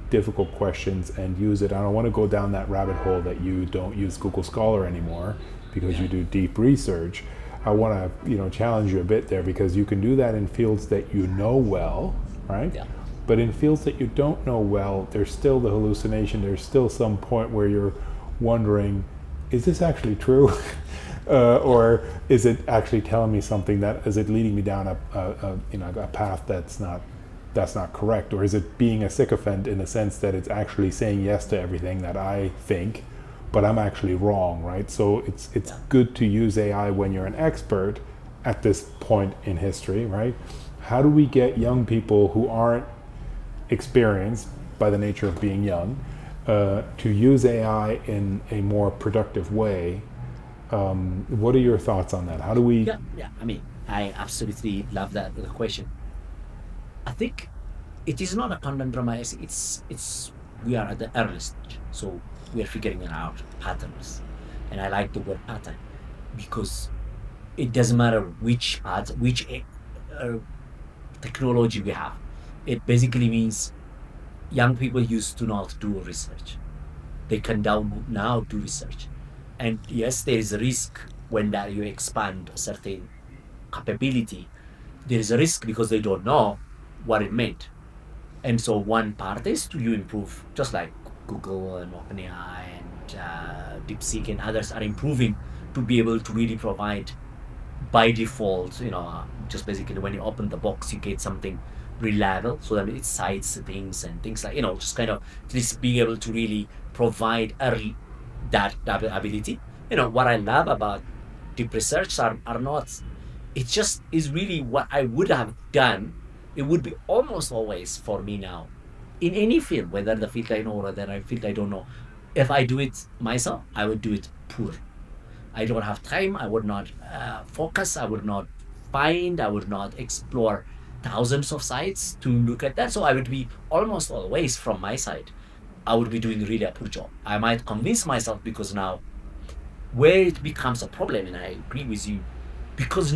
difficult questions and use it. I don't want to go down that rabbit hole that you don't use Google Scholar anymore because Yeah. you do deep research. I want to, challenge you a bit there because you can do that in fields that you know well, right? Yeah. But in fields that you don't know well, there's still the hallucination. There's still some point where you're wondering, is this actually true? Or is it actually telling me something that is it leading me down a path that's not correct, or is it being a sycophant in the sense that it's actually saying yes to everything that I think, but I'm actually wrong, right? So it's Yeah. good to use AI when you're an expert at this point in history, right? How do we get young people who aren't experienced by the nature of being young to use AI in a more productive way? What are your thoughts on that? How do we? Yeah. Yeah. I mean, I absolutely love that the question. I think it is not a conundrum. It's we are at the early stage, so we are figuring out patterns, and I like the word pattern because it doesn't matter which uh, technology we have. It basically means young people used to not do research. They can now do research, and yes, there is a risk when that you expand a certain capability. There is a risk because they don't know what it meant. And so one part is to you improve, just like Google and OpenAI and DeepSeek and others are improving to be able to really provide by default, just basically when you open the box, you get something reliable, so that it cites things and things like, just kind of at least being able to really provide that ability. What I love about deep research are not, it just is really what I would have done. It would be almost always for me now in any field, whether the field I know or whether I field I don't know. If I do it myself, I would do it poor. I don't have time. I would not focus. I would not I would not explore thousands of sites to look at that. So I would be almost always from my side. I would be doing really a poor job. I might convince myself, because now where it becomes a problem, and I agree with you, because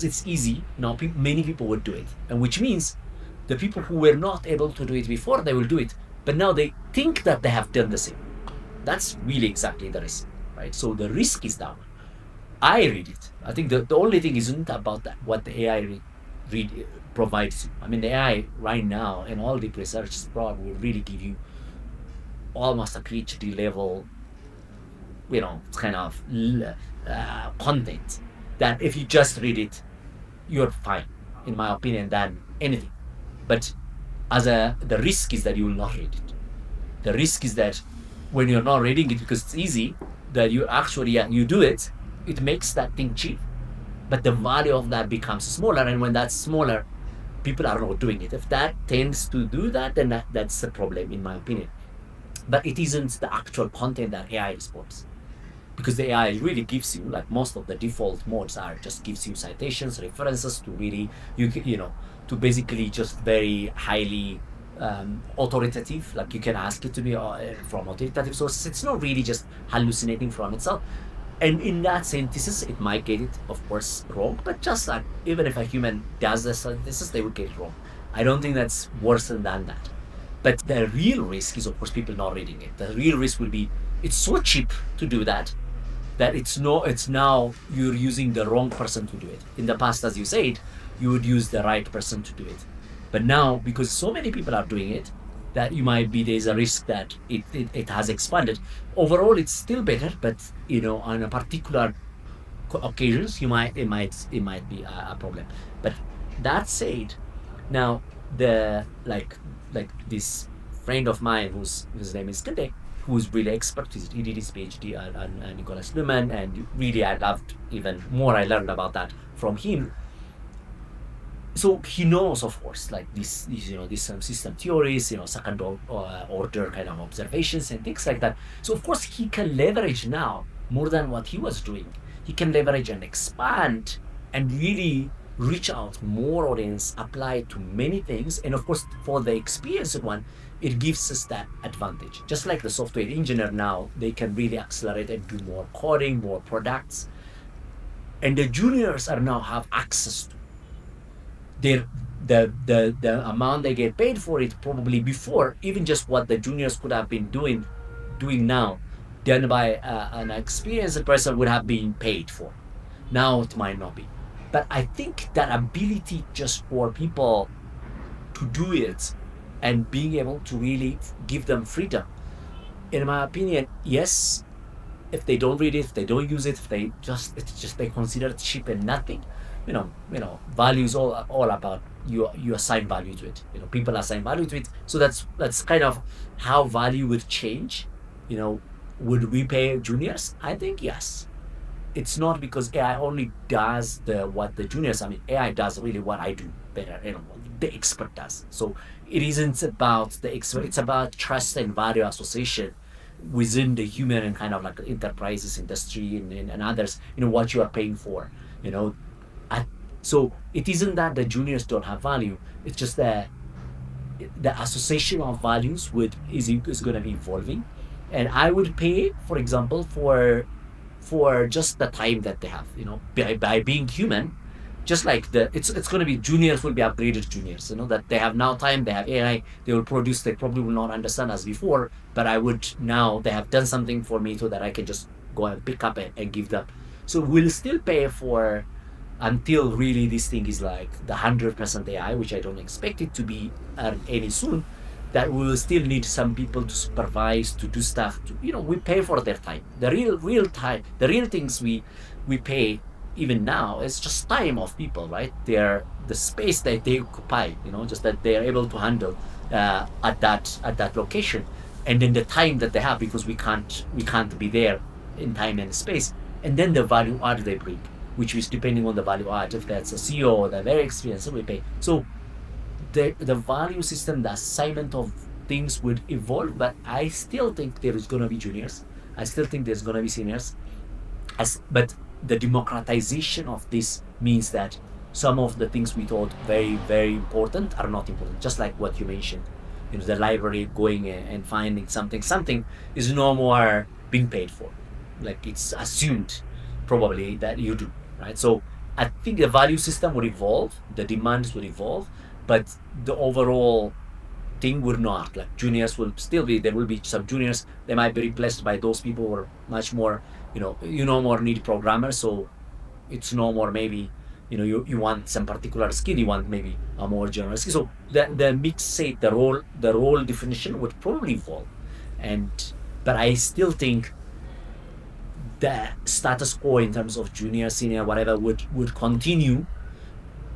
it's easy now, many people would do it, and which means the people who were not able to do it before, they will do it, but now they think that they have done the same. That's really exactly the risk, right? So the risk is down. I read it. I think the only thing isn't about that, what the AI provides you. I mean, the AI right now and all the research abroad will really give you almost a PhD level, kind of content that if you just read it, you're fine, in my opinion, than anything. But the risk is that you will not read it. The risk is that when you're not reading it because it's easy, that you actually, you do it, it makes that thing cheap. But the value of that becomes smaller. And when that's smaller, people are not doing it. If that tends to do that, then that's the problem, in my opinion. But it isn't the actual content that AI responds. Because the AI really gives you, like most of the default modes are, just gives you citations, references to really, to basically just very highly authoritative. Like you can ask it to be from authoritative sources. It's not really just hallucinating from itself. And in that synthesis, it might get it, of course, wrong. But just like, even if a human does the synthesis, they would get it wrong. I don't think that's worse than that. But the real risk is, of course, people not reading it. The real risk will be, it's so cheap to do that it's now you're using the wrong person to do it. In the past, as you said, you would use the right person to do it. But now, because so many people are doing it, that there's a risk that it has expanded. Overall, it's still better, but on a particular occasions, it might be a problem. But that said, now like this friend of mine whose name is Kende, who's really expert. He did his PhD on Nicholas Luhmann, and really I loved even more. I learned about that from him. So he knows, of course, like these system theories, second order kind of observations and things like that. So of course he can leverage now more than what he was doing. He can leverage and expand and really reach out more audience, apply to many things. And of course, for the experienced one, it gives us that advantage. Just like the software engineer now, they can really accelerate and do more coding, more products. And the juniors are now have access to the amount they get paid for it, probably before, even just what the juniors could have been doing now, done by an experienced person would have been paid for. Now it might not be. But I think that ability just for people to do it and being able to really give them freedom, in my opinion, yes, if they don't read it, if they don't use it, if they they consider it cheap and nothing, value is all about you assign value to it. People assign value to it. So that's kind of how value would change. Would we pay juniors? I think yes. It's not because AI only does what the juniors. I mean, AI does really what I do better. The expert does. So it isn't about the expert. It's about trust and value association within the human and kind of like enterprises, industry, and others. What you are paying for. So it isn't that the juniors don't have value. It's just that the association of values is going to be evolving, and I would pay, for example, for just the time that they have, by being human. Just like it's going to be juniors will be upgraded juniors, that they have now time, they have AI, they will produce, they probably will not understand as before, but now they have done something for me so that I can just go and pick up and give them. So we'll still pay for until really this thing is like the 100% AI, which I don't expect it to be any soon. That we will still need some people to supervise, to do stuff. We pay for their time. The real time, the real things we pay even now, it's just time of people, right? They're the space that they occupy, just that they are able to handle at that location, and then the time that they have, because we can't be there in time and space, and then the value add they bring, which is depending on the value add. If that's a CEO or they're very experienced, we pay. So the value system, the assignment of things would evolve, but I still think there is going to be juniors. I still think there's going to be seniors. But the democratization of this means that some of the things we thought very, very important are not important. Just like what you mentioned, the library going and finding something is no more being paid for. Like it's assumed probably that you do, right? So I think the value system will evolve, the demands will evolve, but the overall thing would not. Like juniors will still be there. Will be some juniors. They might be replaced by those people who are much more. You no more need programmers, so it's no more maybe. You want some particular skill. You want maybe a more general skill. So the mix say the role definition would probably evolve, and but I still think the status quo in terms of junior, senior, whatever would continue,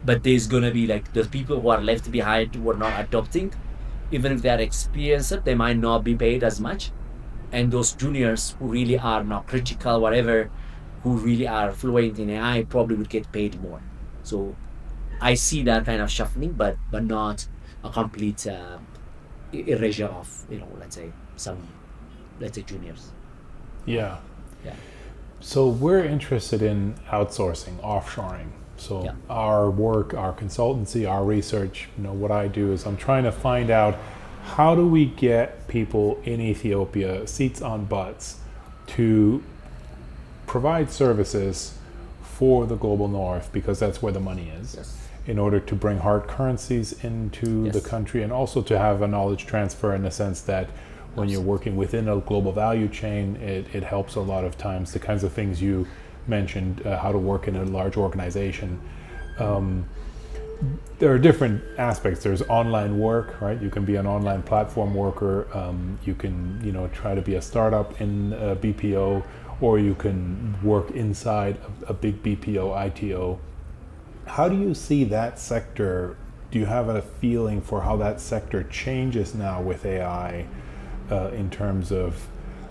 but there's gonna be like the people who are left behind who are not adopting, even if they are experienced, they might not be paid as much. And those juniors who really are not critical, whatever, who really are fluent in AI probably would get paid more. So I see that kind of shuffling, but not a complete erasure of let's say juniors. Yeah. Yeah, So we're interested in outsourcing, offshoring. So yeah, our work, our consultancy, our research, what I do is I'm trying to find out how do we get people in Ethiopia, seats on butts, to provide services for the global north, because that's where the money is, yes, in order to bring hard currencies into the yes, country, and also to have a knowledge transfer, in the sense that when you're absolutely. working within a global value chain, it helps a lot of times. The kinds of things you mentioned, how to work in a large organization. There are different aspects. There's online work, right? You can be an Yeah, online platform worker. You can, try to be a startup in a BPO, or you can work inside a big BPO, ITO. How do you see that sector? Do you have a feeling for how that sector changes now with AI, in terms of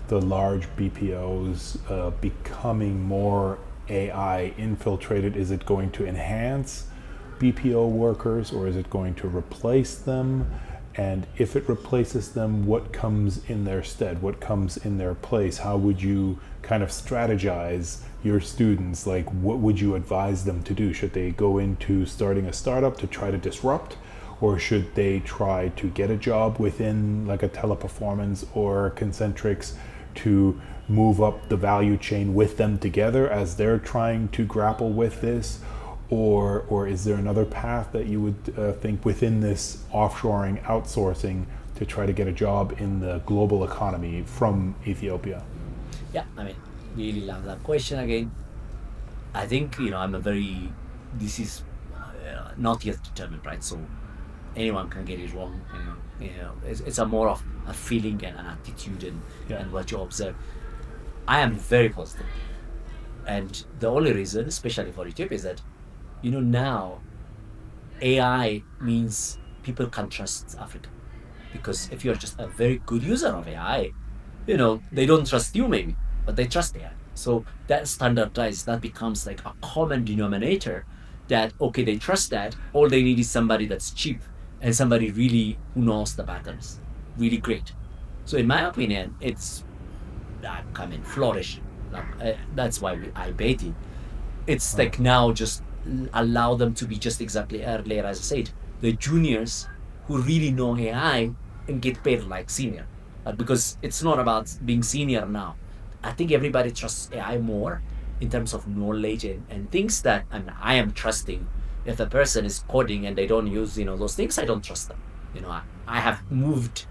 the large BPOs becoming more AI infiltrated? Is it going to enhance BPO workers, or is it going to replace them? And if it replaces them, what comes in their stead? What comes in their place? How would you kind of strategize your students? Like, what would you advise them to do? Should they go into starting a startup to try to disrupt? Or should they try to get a job within like a Teleperformance or Concentrix to move up the value chain with them together as they're trying to grapple with this? Or is there another path that you would think within this offshoring, outsourcing, to try to get a job in the global economy from Ethiopia? yeah. I mean, really love that question again. I think I'm a very. This is not yet determined, right? So anyone can get it wrong. It's a more of a feeling and an attitude and Yeah. and what you observe. I am very positive, and the only reason, especially for Ethiopia, is that now AI means people can trust Africa, because if you're just a very good user of AI, they don't trust you maybe, but they trust AI. So that standardized, that becomes like a common denominator, that okay, they trust that. All they need is somebody that's cheap and somebody really who knows the patterns really great. So in my opinion, it's coming flourishing. Like, that's why I bet it. It's Right. like now just allow them to be just exactly earlier, as I said, the juniors who really know AI and get paid like senior. Because it's not about being senior now. I think everybody trusts AI more in terms of knowledge and things that, and I am trusting. If a person is coding and they don't use, those things, I don't trust them. I have moved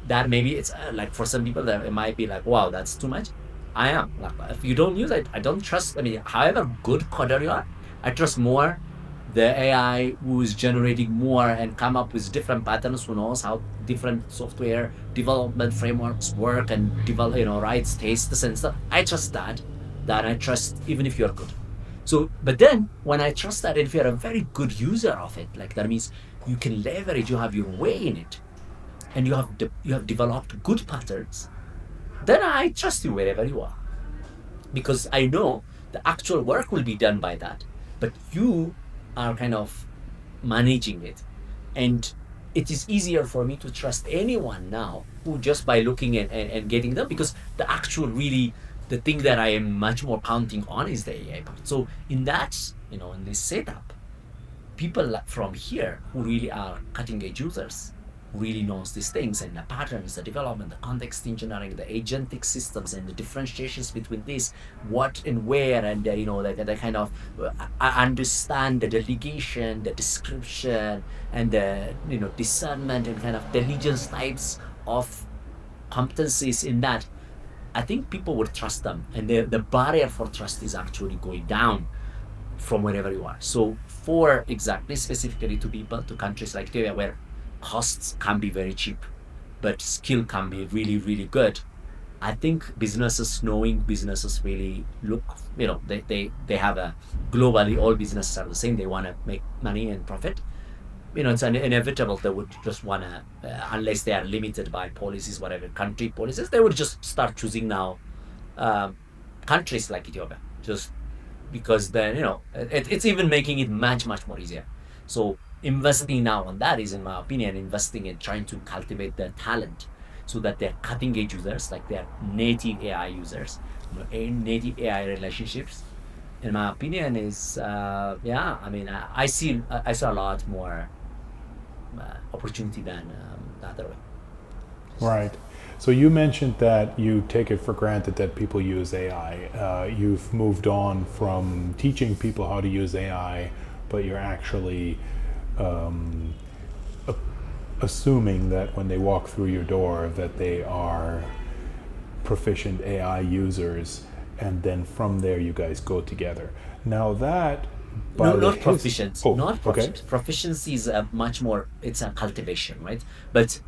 that. Maybe it's like for some people that it might be like, wow, that's too much. I am like, if you don't use it, I don't trust. I mean, however good coder you are, I trust more the AI who is generating more and come up with different patterns, who knows how different software development frameworks work and develop, writes tastes and stuff. I trust that I trust even if you're good. So, but then when I trust that, if you're a very good user of it, like that means you can leverage, you have your way in it, and you have developed good patterns, then I trust you wherever you are, because I know the actual work will be done by that, but you are kind of managing it. And it is easier for me to trust anyone now who just by looking and getting them, because the actual really the thing that I am much more counting on is the AI part. So in that, in this setup, people from here who really are cutting edge users, who really knows these things and the patterns, the development, the context engineering, the agentic systems, and the differentiations between this, what and where, and the kind of I understand the delegation, the description, and the discernment and kind of diligence types of competencies in that. I think people would trust them, and the barrier for trust is actually going down from wherever you are. So for exactly specifically to people, to countries like Ethiopia, where costs can be very cheap, but skill can be really, really good. I think knowing businesses really look, they have a globally, all businesses are the same. They want to make money and profit. It's inevitable they would just want to, unless they are limited by policies, whatever country policies, they would just start choosing now um, countries like Ethiopia, just because then it's even making it much much more easier. So investing now on that is, in my opinion, investing in trying to cultivate their talent, so that they're cutting edge users, like they're native AI users, native AI relationships. In my opinion, is yeah. I mean, I saw a lot more opportunity than the other way. Right. So you mentioned that you take it for granted that people use AI. You've moved on from teaching people how to use AI, but you're actually um, assuming that when they walk through your door that they are proficient AI users, and then from there you guys go together. Now that by No, the not proficient. oh, Not okay. proficient. Proficiency is a much more. It's a cultivation, right? But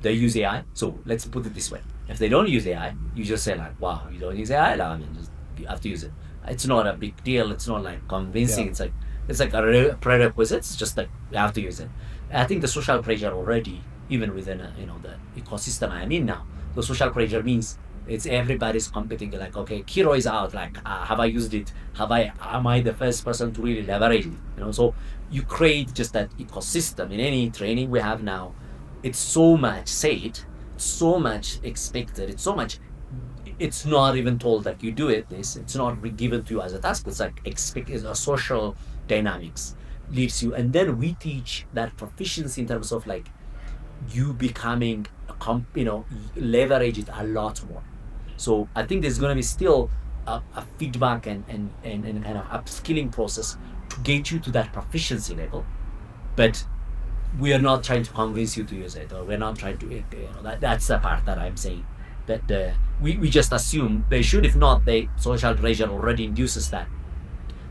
they use AI. So let's put it this way: if they don't use AI, you just say like, "Wow, you don't use AI? No, I mean, just you have to use it." It's not a big deal. It's not like Yeah. convincing. It's like a prerequisite. It's just like you have to use it. I think the social pressure already, even within the ecosystem I'm in now, the social pressure means it's everybody's competing. Like, okay, Kiro is out. Like, have I used it? Am I the first person to really leverage it? So you create just that ecosystem in any training we have now. It's so much said, so much expected, it's not even told that you do it this, it's not given to you as a task, it's like it's a social dynamics leads you, and then we teach that proficiency in terms of like you becoming leverage it a lot more. So I think there's going to be still a feedback and kind of upskilling process to get you to that proficiency level, but we are not trying to convince you to use it, or we're not trying to that's the part that I'm saying, that we just assume they should. If not, the social pressure already induces that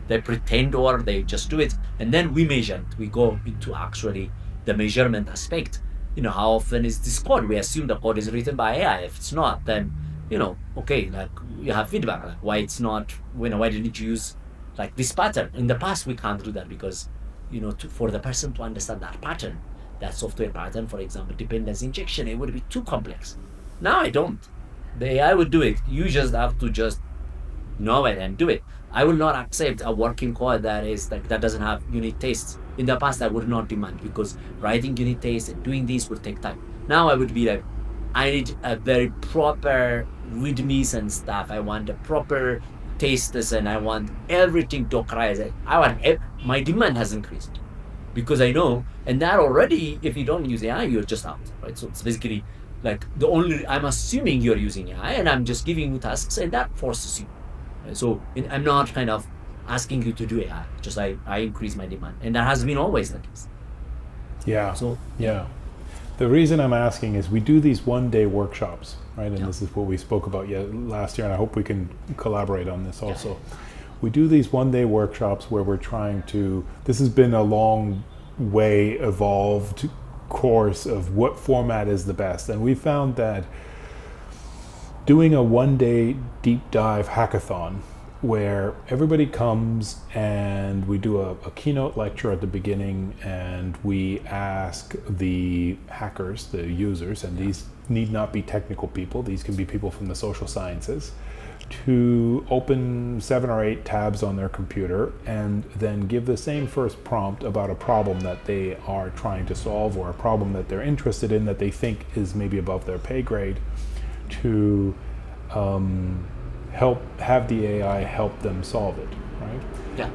they pretend, or they just do it, and then we measure it. We go into actually the measurement aspect. How often is this code? We assume the code is written by AI. If it's not, then okay, like you have feedback, like why it's not. Why didn't you use like this pattern in the past? We can't do that because for the person to understand that pattern, that software pattern, for example, dependency injection, it would be too complex. Now I don't. The AI would do it. You just have to just know it and do it. I will not accept a working code that doesn't have unit tests. In the past, I would not demand, because writing unit tests and doing this would take time. Now I would be like, I need a very proper readmes and stuff. I want a proper tests, and I want everything Dockerized. My demand has increased because I know, and that already, if you don't use AI, you're just out, right? So it's basically like I'm assuming you're using AI, and I'm just giving you tasks, and that forces you. So I'm not kind of asking you to do AI, just I increase my demand, and that has been always the case. Yeah. So yeah, Yeah. The reason I'm asking is we do these one-day workshops, right? And yeah, this is what we spoke about last year, and I hope we can collaborate on this yeah, also. We do these one-day workshops where we're trying to. This has been a long way evolved course of what format is the best, and we found that doing a one-day deep dive hackathon where everybody comes and we do a keynote lecture at the beginning, and we ask the hackers, the users, and these need not be technical people, these can be people from the social sciences, to open 7 or 8 tabs on their computer and then give the same first prompt about a problem that they are trying to solve, or a problem that they're interested in that they think is maybe above their pay grade, to have the AI help them solve it, right? Yeah.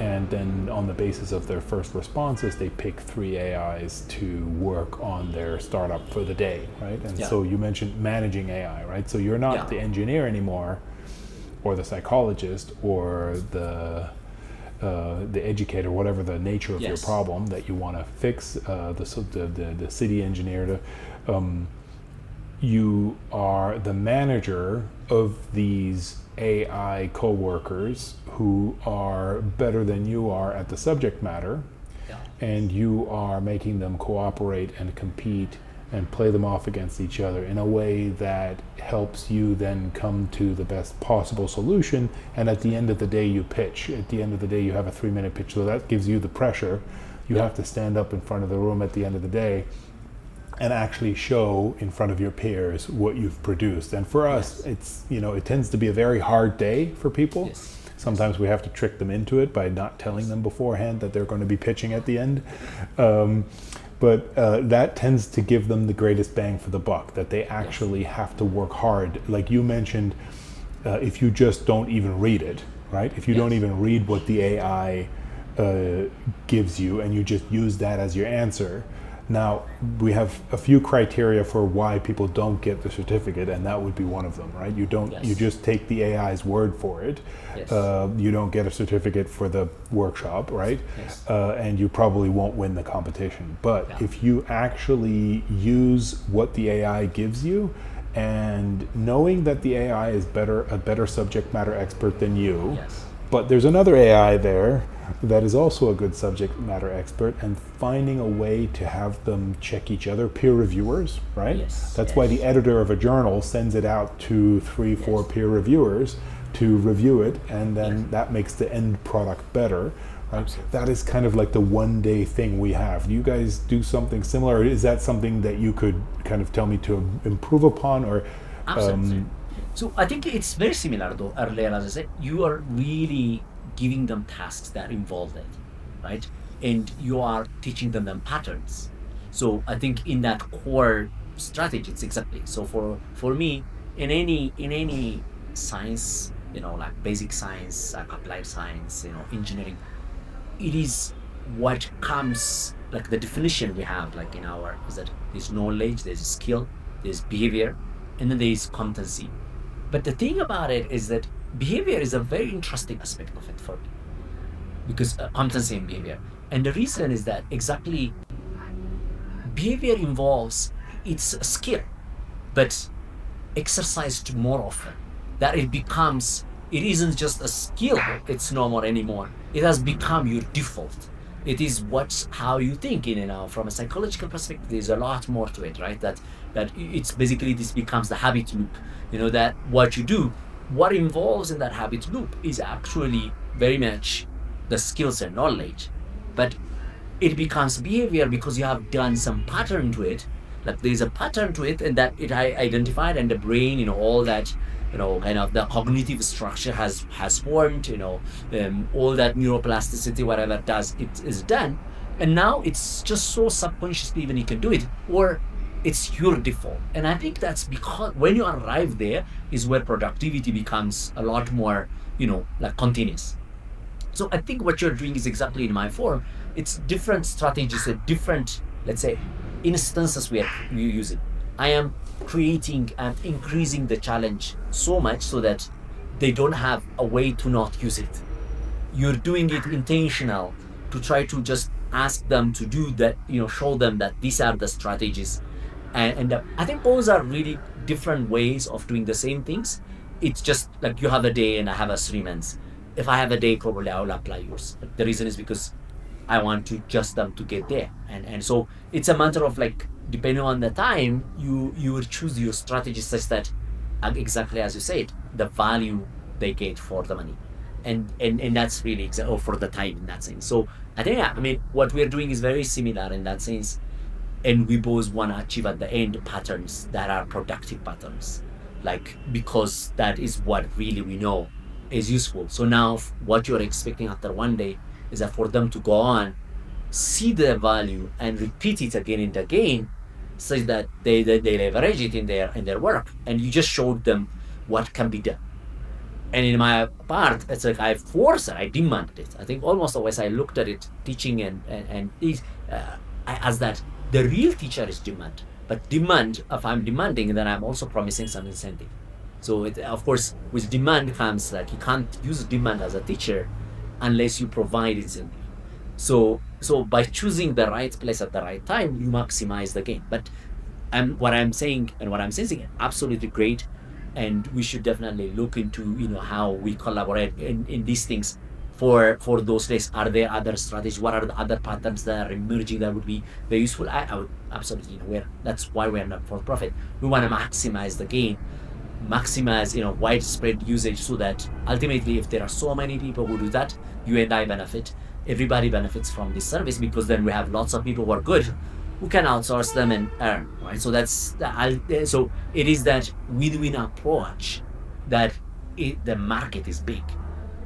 And then on the basis of their first responses, they pick 3 AIs to work on their startup for the day, right? And so you mentioned managing AI, right? So you're not the engineer anymore, or the psychologist, or the educator, whatever the nature of your problem that you want to fix, the city engineer. You are the manager of these AI co-workers who are better than you are at the subject matter, and you are making them cooperate and compete and play them off against each other in a way that helps you then come to the best possible solution. And at the end of the day, you pitch. At the end of the day, you have a 3-minute pitch, so that gives you the pressure. You have to stand up in front of the room at the end of the day and actually show in front of your peers what you've produced. And for us, it's, it tends to be a very hard day for people. Sometimes we have to trick them into it by not telling them beforehand that they're going to be pitching at the end. But that tends to give them the greatest bang for the buck, that they actually have to work hard. Like you mentioned, if you just don't even read it, right? If you don't even read what the AI gives you and you just use that as your answer. Now, we have a few criteria for why people don't get the certificate, and that would be one of them, right? You don't. You just take the AI's word for it. You don't get a certificate for the workshop, right? And you probably won't win the competition. But if you actually use what the AI gives you, and knowing that the AI is a better subject matter expert than you, but there's another AI there that is also a good subject matter expert, and finding a way to have them check each other, peer reviewers, right? That's why the editor of a journal sends it out to 3, 4 peer reviewers to review it, and then that makes the end product better, right? That is kind of like the one-day thing we have. Do you guys do something similar? Is that something that you could kind of tell me to improve upon, or? Absolutely. So I think it's very similar, though. Earlier, as I said, you are really giving them tasks that involve it, right? And you are teaching them patterns. So I think in that core strategy, it's exactly. So for me, in any science, like basic science, like applied science, engineering, it is what comes, like the definition we have, like in our, is that there's knowledge, there's skill, there's behavior, and then there's competency. But the thing about it is that behavior is a very interesting aspect of it for me, because competency and behavior. And the reason is that exactly behavior involves, it's a skill, but exercised more often, that it isn't just a skill, it's no more anymore. It has become your default. It is how you think, from a psychological perspective, there's a lot more to it, right? That it's basically, this becomes the habit loop, that what you do, what involves in that habit loop is actually very much the skills and knowledge, but it becomes behavior because you have done some pattern to it. Like there's a pattern to it, and that it identified, and the brain, all that, kind of the cognitive structure has formed, all that neuroplasticity, whatever it does, it is done. And now it's just so subconsciously even you can do it, or it's your default. And I think that's because when you arrive there is where productivity becomes a lot more, like continuous. So I think what you're doing is exactly in my form. It's different strategies and different, let's say, instances where you use it. I am creating and increasing the challenge so much so that they don't have a way to not use it. You're doing it intentional to try to just ask them to do that, show them that these are the strategies. And I think those are really different ways of doing the same things. It's just like you have a day and I have a 3 months. If I have a day, probably I will apply yours. But the reason is because I want to just them to get there. And so it's a matter of, like, depending on the time, you will choose your strategy such that, exactly as you said, the value they get for the money. And that's really or for the time in that sense. So I think, I mean, what we're doing is very similar in that sense, and we both want to achieve at the end patterns that are productive patterns, like, because that is what really we know is useful. So now what you're expecting after one day is that for them to go on, see the value and repeat it again and again, such that they leverage it in their work, and you just showed them what can be done. And in my part, it's like I forced it, I demanded it. I think almost always I looked at it teaching and these as that the real teacher is demand. But demand, if I'm demanding, then I'm also promising some incentive. So of course, with demand comes like you can't use demand as a teacher unless you provide incentive. So by choosing the right place at the right time, you maximize the gain. But what I'm saying and what I'm sensing, absolutely great, and we should definitely look into how we collaborate in these things for those days. Are there other strategies? What are the other patterns that are emerging that would be very useful? I would absolutely, that's why we're not for profit. We want to maximize the gain, maximize widespread usage, so that ultimately, if there are so many people who do that, you and I benefit. Everybody benefits from this service, because then we have lots of people who are good, who can outsource them and earn, right? So so it is that win-win approach, that the market is big.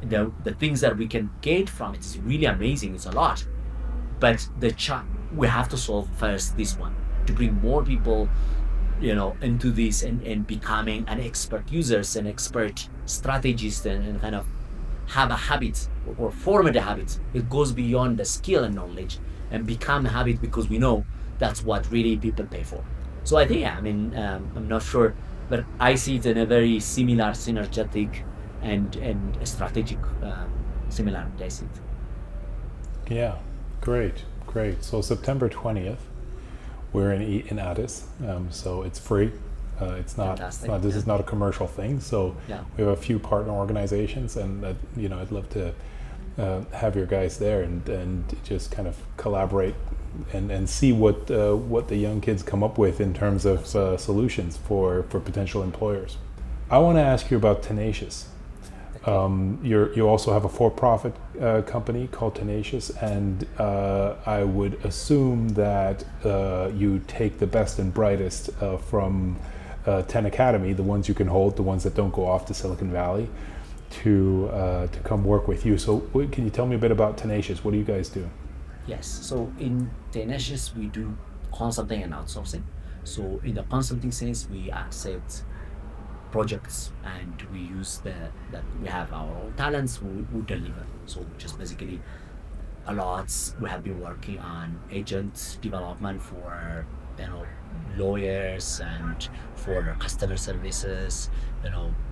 The things that we can gain from it is really amazing. It's a lot, but we have to solve first this one, to bring more people into this, and becoming an expert users and expert strategist, and kind of have a habit, or form a habit. It goes beyond the skill and knowledge, and become a habit, because we know that's what really people pay for. So I think, yeah, I mean, I'm not sure, but I see it in a very similar, synergetic, and strategic similarity. I see it. Yeah, great. So September 20th, we're in Addis, so it's free. It's not. Fantastic. This is not a commercial thing. So Yeah. we have a few partner organizations, and I'd love to have your guys there and just kind of collaborate and see what the young kids come up with in terms of solutions for potential employers. I want to ask you about Tenacious. You also have a for-profit company called Tenacious, and I would assume that you take the best and brightest from 10 Academy, the ones you can hold, the ones that don't go off to Silicon Valley, to come work with you. So can you tell me a bit about Tenacious? What do you guys do? Yes. So in Tenacious, we do consulting and outsourcing. So in the consulting sense, we accept projects, and we use that we have our own talents who deliver. So just basically a lot, we have been working on agent development for lawyers, and for customer services,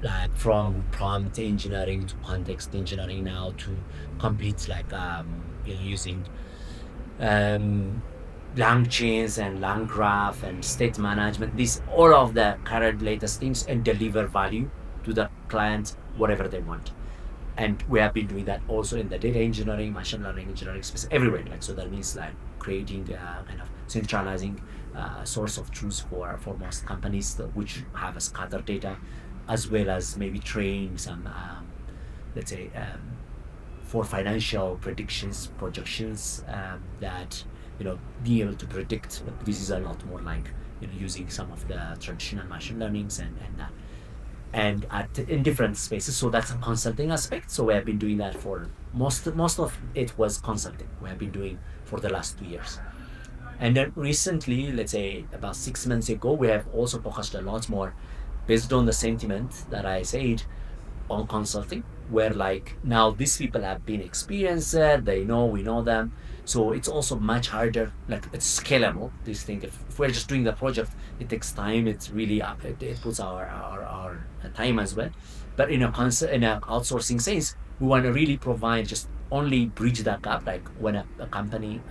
like from prompt engineering to context engineering, now to compete, like using lang chains and lang graph and state management, these all of the current latest things, and deliver value to the client whatever they want. And we have been doing that also in the data engineering, machine learning engineering space, everywhere. Like, so that means like creating kind of centralizing source of truth for most companies which have a scattered data, as well as maybe train some let's say for financial predictions, projections, that being able to predict. But this is a lot more like using some of the traditional machine learnings and that, and in different spaces. So that's a consulting aspect. So we have been doing that for most of it was consulting. We have been doing for the last 2 years. And then recently, let's say about 6 months ago, we have also focused a lot more, based on the sentiment that I said, on consulting, where like now these people have been experienced, we know them. So it's also much harder, like it's scalable, this thing. If we're just doing the project, it takes time, it's really it puts our time as well. But in a outsourcing sense, we want to really provide, just only bridge that gap, like when a company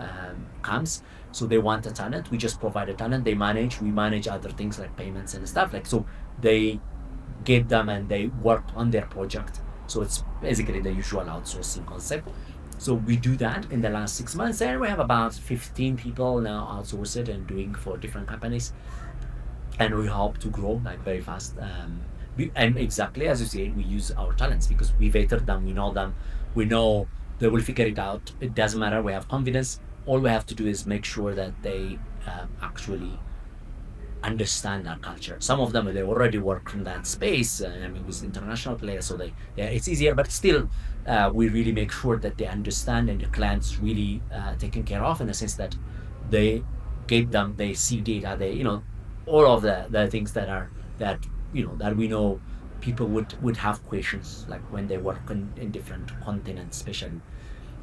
comes, so they want a talent, we just provide a talent, we manage other things like payments and stuff, like, so they get them and they work on their project. So it's basically the usual outsourcing concept. So we do that in the last 6 months, and we have about 15 people now outsourced and doing for different companies, and we hope to grow like very fast And exactly as you say, we use our talents because we vetted them, we know them, we know they will figure it out. It doesn't matter. We have confidence. All we have to do is make sure that they actually understand our culture. Some of them they already work in that space. I mean, with international players, so it's easier. But still, we really make sure that they understand and the clients really taken care of in the sense that they get them, they see data, they all of the things that are that that we know people would have questions like when they work in different continents, especially.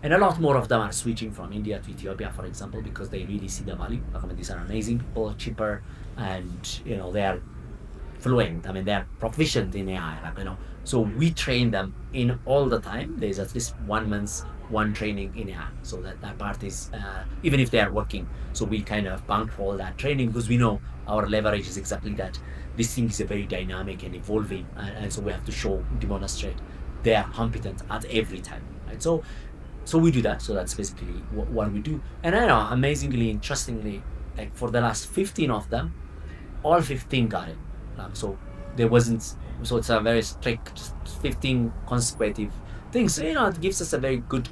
And a lot more of them are switching from India to Ethiopia, for example, because they really see the value. Like, I mean, these are amazing people, cheaper, and they are fluent. I mean, they're proficient in AI. So we train them in all the time. There's at least 1 month, one training in AI. So that part is even if they are working. So we kind of bankroll that training because we know our leverage is exactly that. This thing is a very dynamic and evolving, and so we have to demonstrate they are competent at every time, right? So we do that. So that's basically what we do. And I know, amazingly, interestingly, like for the last 15 of them, all 15 got it. So there wasn't, so it's a very strict 15 consecutive things. So, it gives us a very good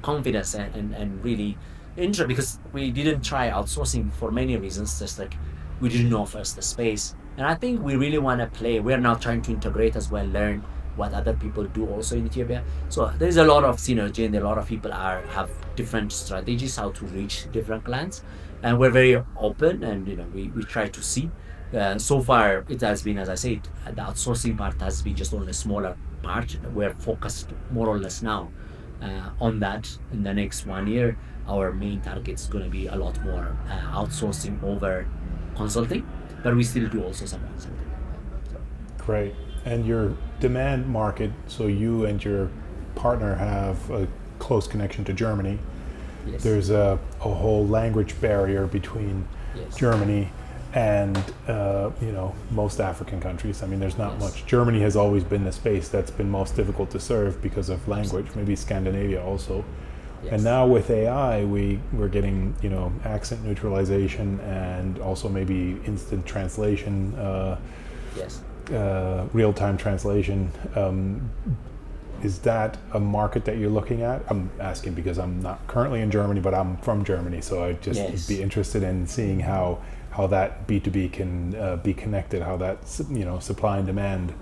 confidence and really interest because we didn't try outsourcing for many reasons. Just like we didn't know first the space. And I think we really want to play. We're now trying to integrate as well, learn what other people do also in Ethiopia. So there's a lot of synergy and a lot of people have different strategies how to reach different clients. And we're very open and we try to see. So far it has been, as I said, the outsourcing part has been just only a smaller part. We're focused more or less now on that. In the next 1 year, our main target is going to be a lot more outsourcing over consulting, but we still do also some consulting. So, Great. And your demand market, so you and your partner have a close connection to Germany. yes. There's a whole language barrier between Yes. Germany and most African countries. I mean, there's not Yes. much. Germany has always been the space that's been most difficult to serve because of language. Absolutely. Maybe Scandinavia also. Yes. And now with AI, we're getting accent neutralization and also maybe instant translation, Yes. real-time translation. Is that a market that you're looking at? I'm asking because I'm not currently in Germany, but I'm from Germany, so I'd just Yes. be interested in seeing how that B2B can be connected, how that supply and demand.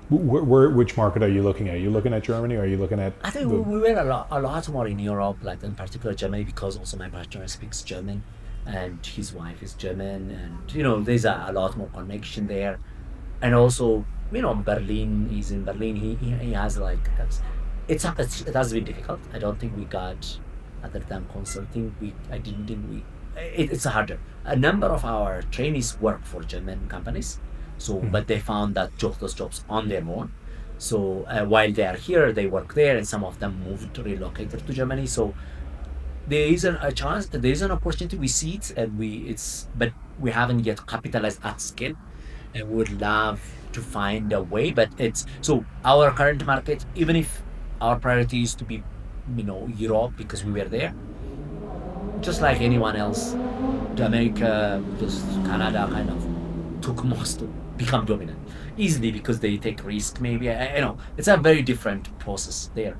Which market are you looking at? Are you looking at Germany, or are you looking at? I think we were a lot more in Europe, like in particular Germany, because also my partner speaks German and his wife is German, and there's a lot more connection there. And also, Berlin, he's in Berlin. He has like it has been difficult. I don't think we got other than consulting. I didn't think it's harder. A number of our trainees work for German companies, so but they found that those jobs on their own. So while they are here, they work there, and some of them moved, relocated to Germany. So there is a chance, there is an opportunity. We see it, and but we haven't yet capitalized at scale. And would love to find a way, but it's so our current market. Even if our priority is to be, Europe because we were there, just like anyone else, the America, just Canada kind of took most to become dominant easily because they take risk. Maybe I know it's a very different process there,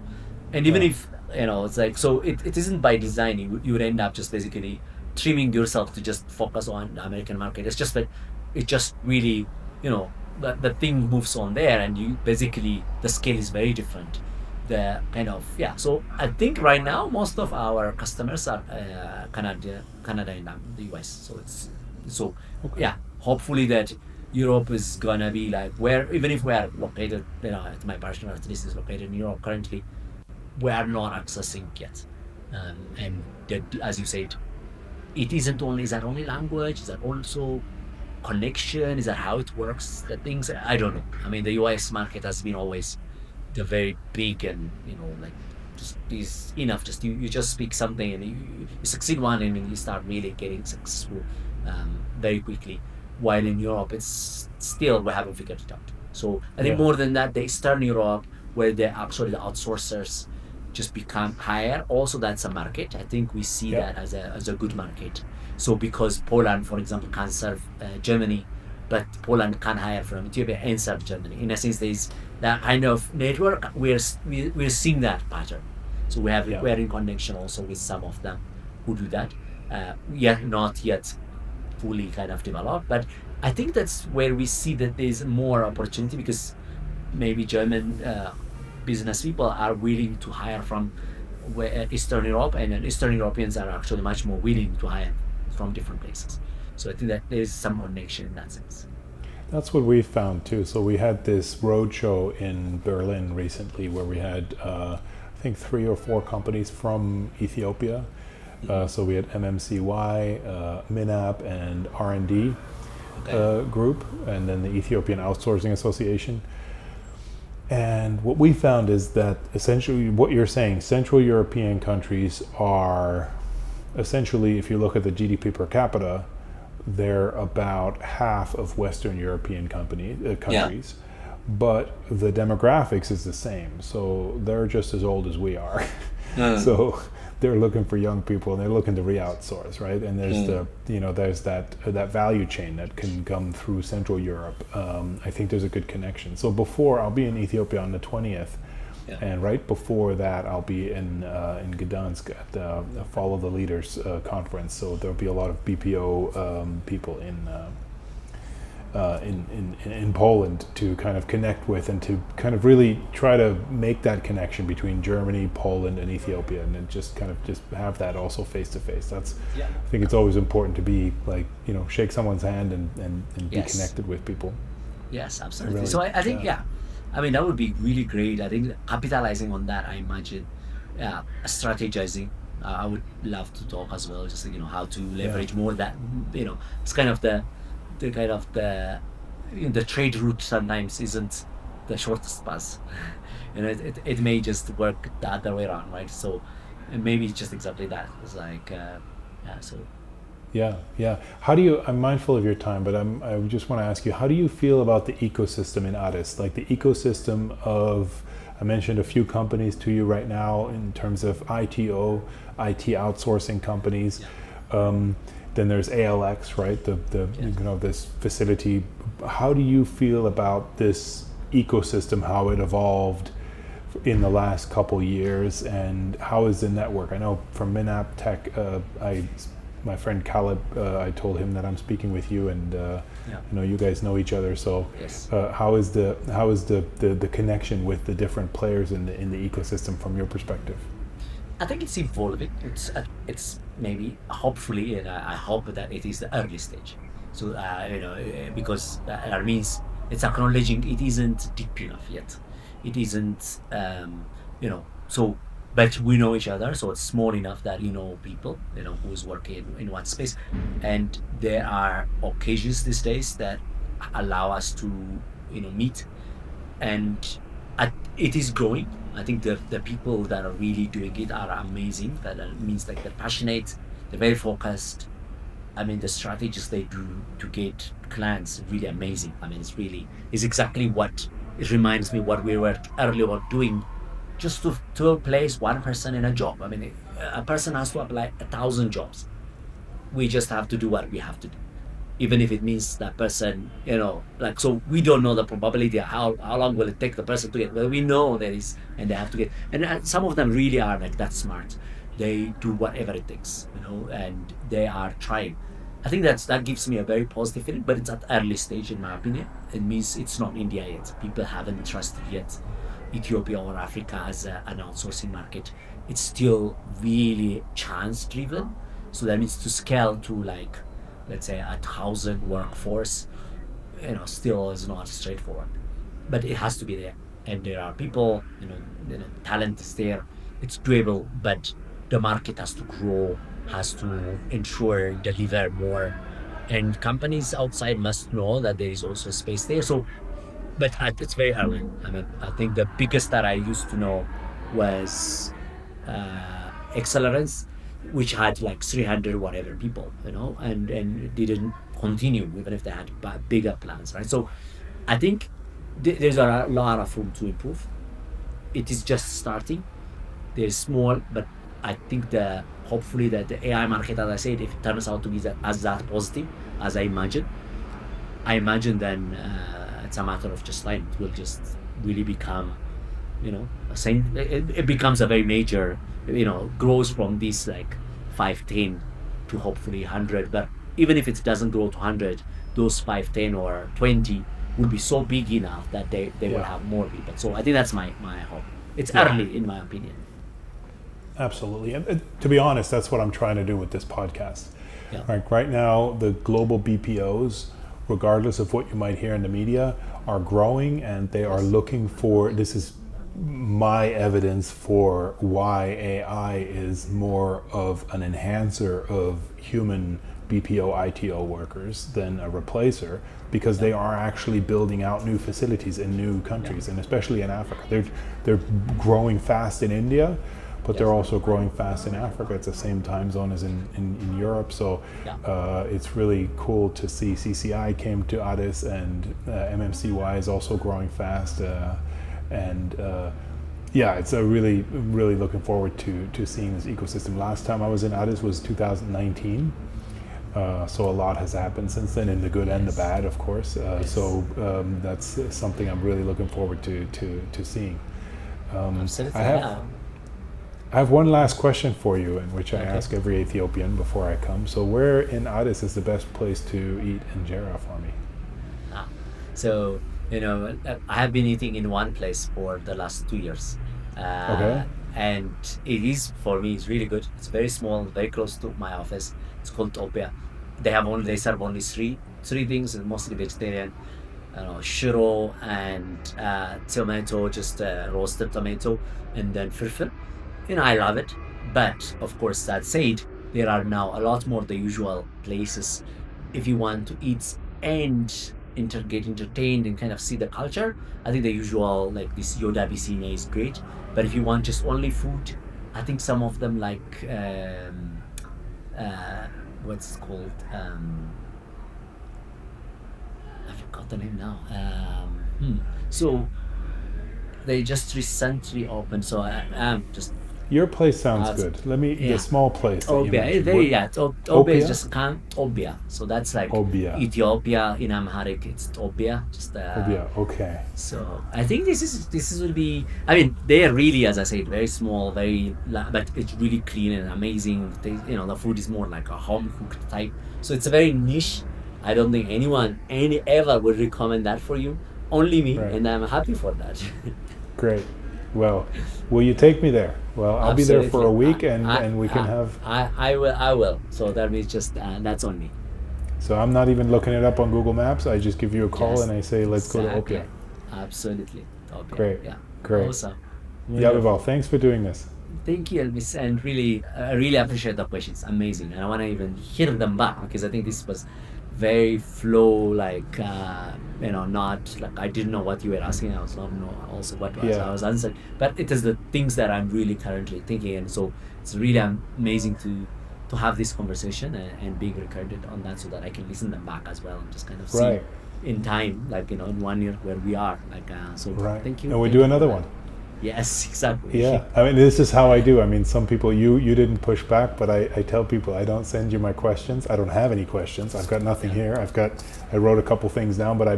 and even Yeah. if it's like so, it isn't by design. You would end up just basically trimming yourself to just focus on the American market. It's just that it just really the thing moves on there, and you basically the scale is very different. The kind of So I think right now most of our customers are Canada and the US. So it's so Okay. yeah. Hopefully that Europe is gonna be like where even if we are located, at my partner at least is located in Europe currently, we are not accessing yet. And that, as you said, it isn't only is that only language? Is that also connection? Is that how it works? The things I don't know. I mean, the US market has been always the very big and like just is enough. Just you just speak something and you succeed one and then you start really getting successful very quickly. While in Europe, it's still we haven't figured it out. So I think Yeah. more than that, the Eastern Europe, where the outsourcers just become higher. Also, that's a market. I think we see Yeah. that as a good market. So because Poland, for example, can serve Germany, but Poland can hire from Ethiopia and South Germany. In a sense, there's that kind of network. We're seeing that pattern. So Yeah. we're in connection also with some of them who do that. Yet not yet fully kind of developed, but I think that's where we see that there's more opportunity because maybe German business people are willing to hire from Eastern Europe, and then Eastern Europeans are actually much more willing to hire from different places. So I think that there's some connection in that sense. That's what we found too. So we had this roadshow in Berlin recently where we had, I think, 3 or 4 companies from Ethiopia. So we had MMCY, MINAP, and R&D group, and then the Ethiopian Outsourcing Association. And what we found is that essentially what you're saying, Central European countries are essentially, if you look at the GDP per capita, they're about half of Western European countries, but the demographics is the same. So they're just as old as we are. So they're looking for young people, and they're looking to re-outsource, right? And there's there's that value chain that can come through Central Europe. I think there's a good connection. So before, I'll be in Ethiopia on the 20th. And right before that, I'll be in Gdansk at the Follow the Leaders conference. So there'll be a lot of BPO people in Poland to kind of connect with, and to kind of really try to make that connection between Germany, Poland, and Ethiopia, and then just have that also face to face. I think it's always important to be like, shake someone's hand and be connected with people. Yes, absolutely. Really, So I think, I mean, that would be really great. I think capitalizing on that, I imagine, strategizing. I would love to talk as well, just how to leverage more that. It's kind of the kind of the trade route sometimes isn't the shortest path. It may just work the other way around, right? So maybe it's just exactly that. It's like so. Yeah. How do you? I'm mindful of your time, but I just want to ask you, how do you feel about the ecosystem in Addis? Like the ecosystem of, I mentioned a few companies to you right now in terms of IT outsourcing companies. Then there's ALX, right? This facility. How do you feel about this ecosystem? How it evolved in the last couple years, and how is the network? I know from Minap Tech, my friend Caleb, I told him that I'm speaking with you, and you guys know each other. So, how is the connection with the different players in the ecosystem from your perspective? I think it's evolving. It's maybe, hopefully, and I hope that it is the early stage. So because that means it's acknowledging it isn't deep enough yet. It isn't, so. But we know each other, so it's small enough that people, who's working in one space, and there are occasions these days that allow us to, meet, and it is growing. I think the people that are really doing it are amazing. That means like they're passionate, they're very focused. I mean, the strategies they do to get clients really amazing. I mean, it's exactly what it reminds me what we were earlier doing. Just to place one person in a job. I mean, a person has to apply 1,000 jobs. We just have to do what we have to do, even if it means that person, so we don't know the probability of how long will it take the person to get. Well, we know there is, and they have to get. And some of them really are like that smart. They do whatever it takes, and they are trying. I think that gives me a very positive feeling, but it's at early stage in my opinion. It means it's not India yet. People haven't trusted yet Ethiopia or Africa as an outsourcing market. It's still really chance driven. So that means to scale to like, let's say 1,000 workforce, still is not straightforward. But it has to be there. And there are people, talent is there. It's doable, but the market has to grow, has to ensure deliver more. And companies outside must know that there is also space there. So but it's very early. I mean, I think the biggest that I used to know was Accelerance, which had like 300 whatever people, and didn't continue even if they had bigger plans, right? So I think there's a lot of room to improve. It is just starting. There's small, but I think hopefully that the AI market, as I said, if it turns out to be as that positive as I imagine, I imagine then it's a matter of just time. It will just really become, a same. It becomes a very major, grows from these like 510 to hopefully 100. But even if it doesn't grow to 100, those 510 or 20 will be so big enough that they will Yeah. have more people. So I think that's my hope. It's Yeah. early, in my opinion. Absolutely. And to be honest, that's what I'm trying to do with this podcast. Yeah. Right now, the global BPOs, regardless of what you might hear in the media, are growing, and they are looking for, this is my evidence for why AI is more of an enhancer of human BPO ITO workers than a replacer, because they are actually building out new facilities in new countries, and especially in Africa. They're growing fast in India, but they're also growing fast in Africa. It's the same time zone as in Europe. So it's really cool to see CCI came to Addis, and MMCY is also growing fast. It's a really looking forward to seeing this ecosystem. Last time I was in Addis was 2019. So a lot has happened since then, in the good and the bad, of course. So that's something I'm really looking forward to seeing. Absolutely. I have one last question for you, in which I ask every Ethiopian before I come. So where in Addis is the best place to eat injera for me? So, I have been eating in one place for the last 2 years. And it is, for me, it's really good. It's very small, very close to my office. It's called Ethiopia. They serve only three things, and mostly vegetarian. Shiro and tomato, just roasted tomato, and then firfir. I love it. But of course, that said, there are now a lot more the usual places if you want to eat and get entertained and kind of see the culture. I think the usual, like this Yoda Bicine, is great. But if you want just only food, I think some of them, like what's it called? I forgot the name now. So they just recently opened. So I'm just Your place sounds good. The small place that you Obia. mentioned. Obia is just Obia. So that's like Obia. Ethiopia in Amharic. It's Obia. Obia. Okay. So I think this will be. I mean, they are really, as I said, very small, but it's really clean and amazing. The food is more like a home cooked type. So it's a very niche. I don't think anyone ever would recommend that for you. Only me, and I'm happy for that. Great. Well, will you take me there? Well, I'll Absolutely. be there for a week, and we can have. I will. So that means just that's on me. So I'm not even looking it up on Google Maps. I just give you a call and I say, let's go to Opia. Absolutely. Opia. Great. Yeah. Great. Awesome. Yabebal, thanks for doing this. Thank you, Elvis, and really, I really appreciate the questions. Amazing, and I want to even hear them back, because I think this was very flow, like not like I didn't know what you were asking. I was not know also what I was answering, but it is the things that I'm really currently thinking, and so it's really amazing to have this conversation and being recorded on that, so that I can listen them back as well and just kind of see in time, like in 1 year where we are, like so. Thank you. And we do another one. Yes, exactly. Yeah, I mean, this is how I do. I mean, some people, you didn't push back, but I tell people I don't send you my questions. I don't have any questions. I've got nothing here. I wrote a couple things down, but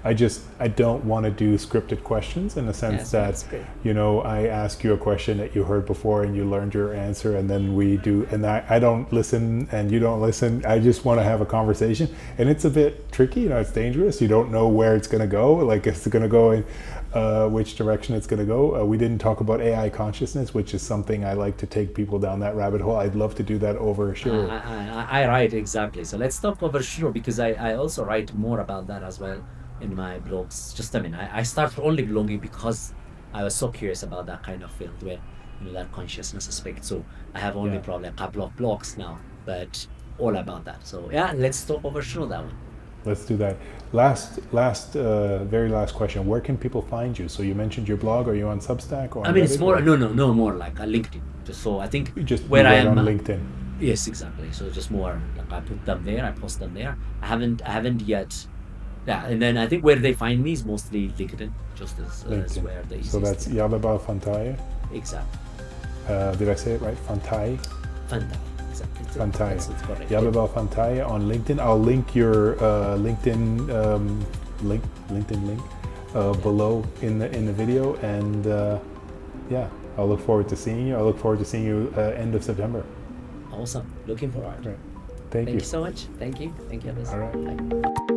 I don't want to do scripted questions, in the sense that, I ask you a question that you heard before and you learned your answer, and then we do, and I don't listen and you don't listen. I just want to have a conversation, and it's a bit tricky. It's dangerous. You don't know where it's going to go. Like, it's going to go in which direction it's going to go. We didn't talk about AI consciousness, which is something I like to take people down that rabbit hole. I'd love to do that over Shiro. I write, exactly. So let's talk over Shiro, because I also write more about that as well in my blogs. I started only blogging because I was so curious about that kind of field, where that consciousness aspect. So I have only probably a couple of blogs now, but all about that. So let's talk over Shiro, that one. Let's do that. Very last question. Where can people find you? So you mentioned your blog. Are you on Substack or? It's more more like a LinkedIn. Just so I think just where I am on LinkedIn. Yes, exactly. So just more like I put them there. I post them there. I haven't yet. Yeah, and then I think where they find me is mostly LinkedIn. Just as where they. So that's Yabebal Fantaye. Exactly. Did I say it right? Fantaye. Fantaye. exactly. Fantaye. That's correct. Yabebal Fantaye on LinkedIn. I'll link your LinkedIn LinkedIn link below in the video, and yeah, I'll look forward to seeing you. I'll look forward to seeing you end of September. Awesome. Looking forward. Right. Thank Thank you. you so much. Thank you. Thank you, Elvis. All right. Bye.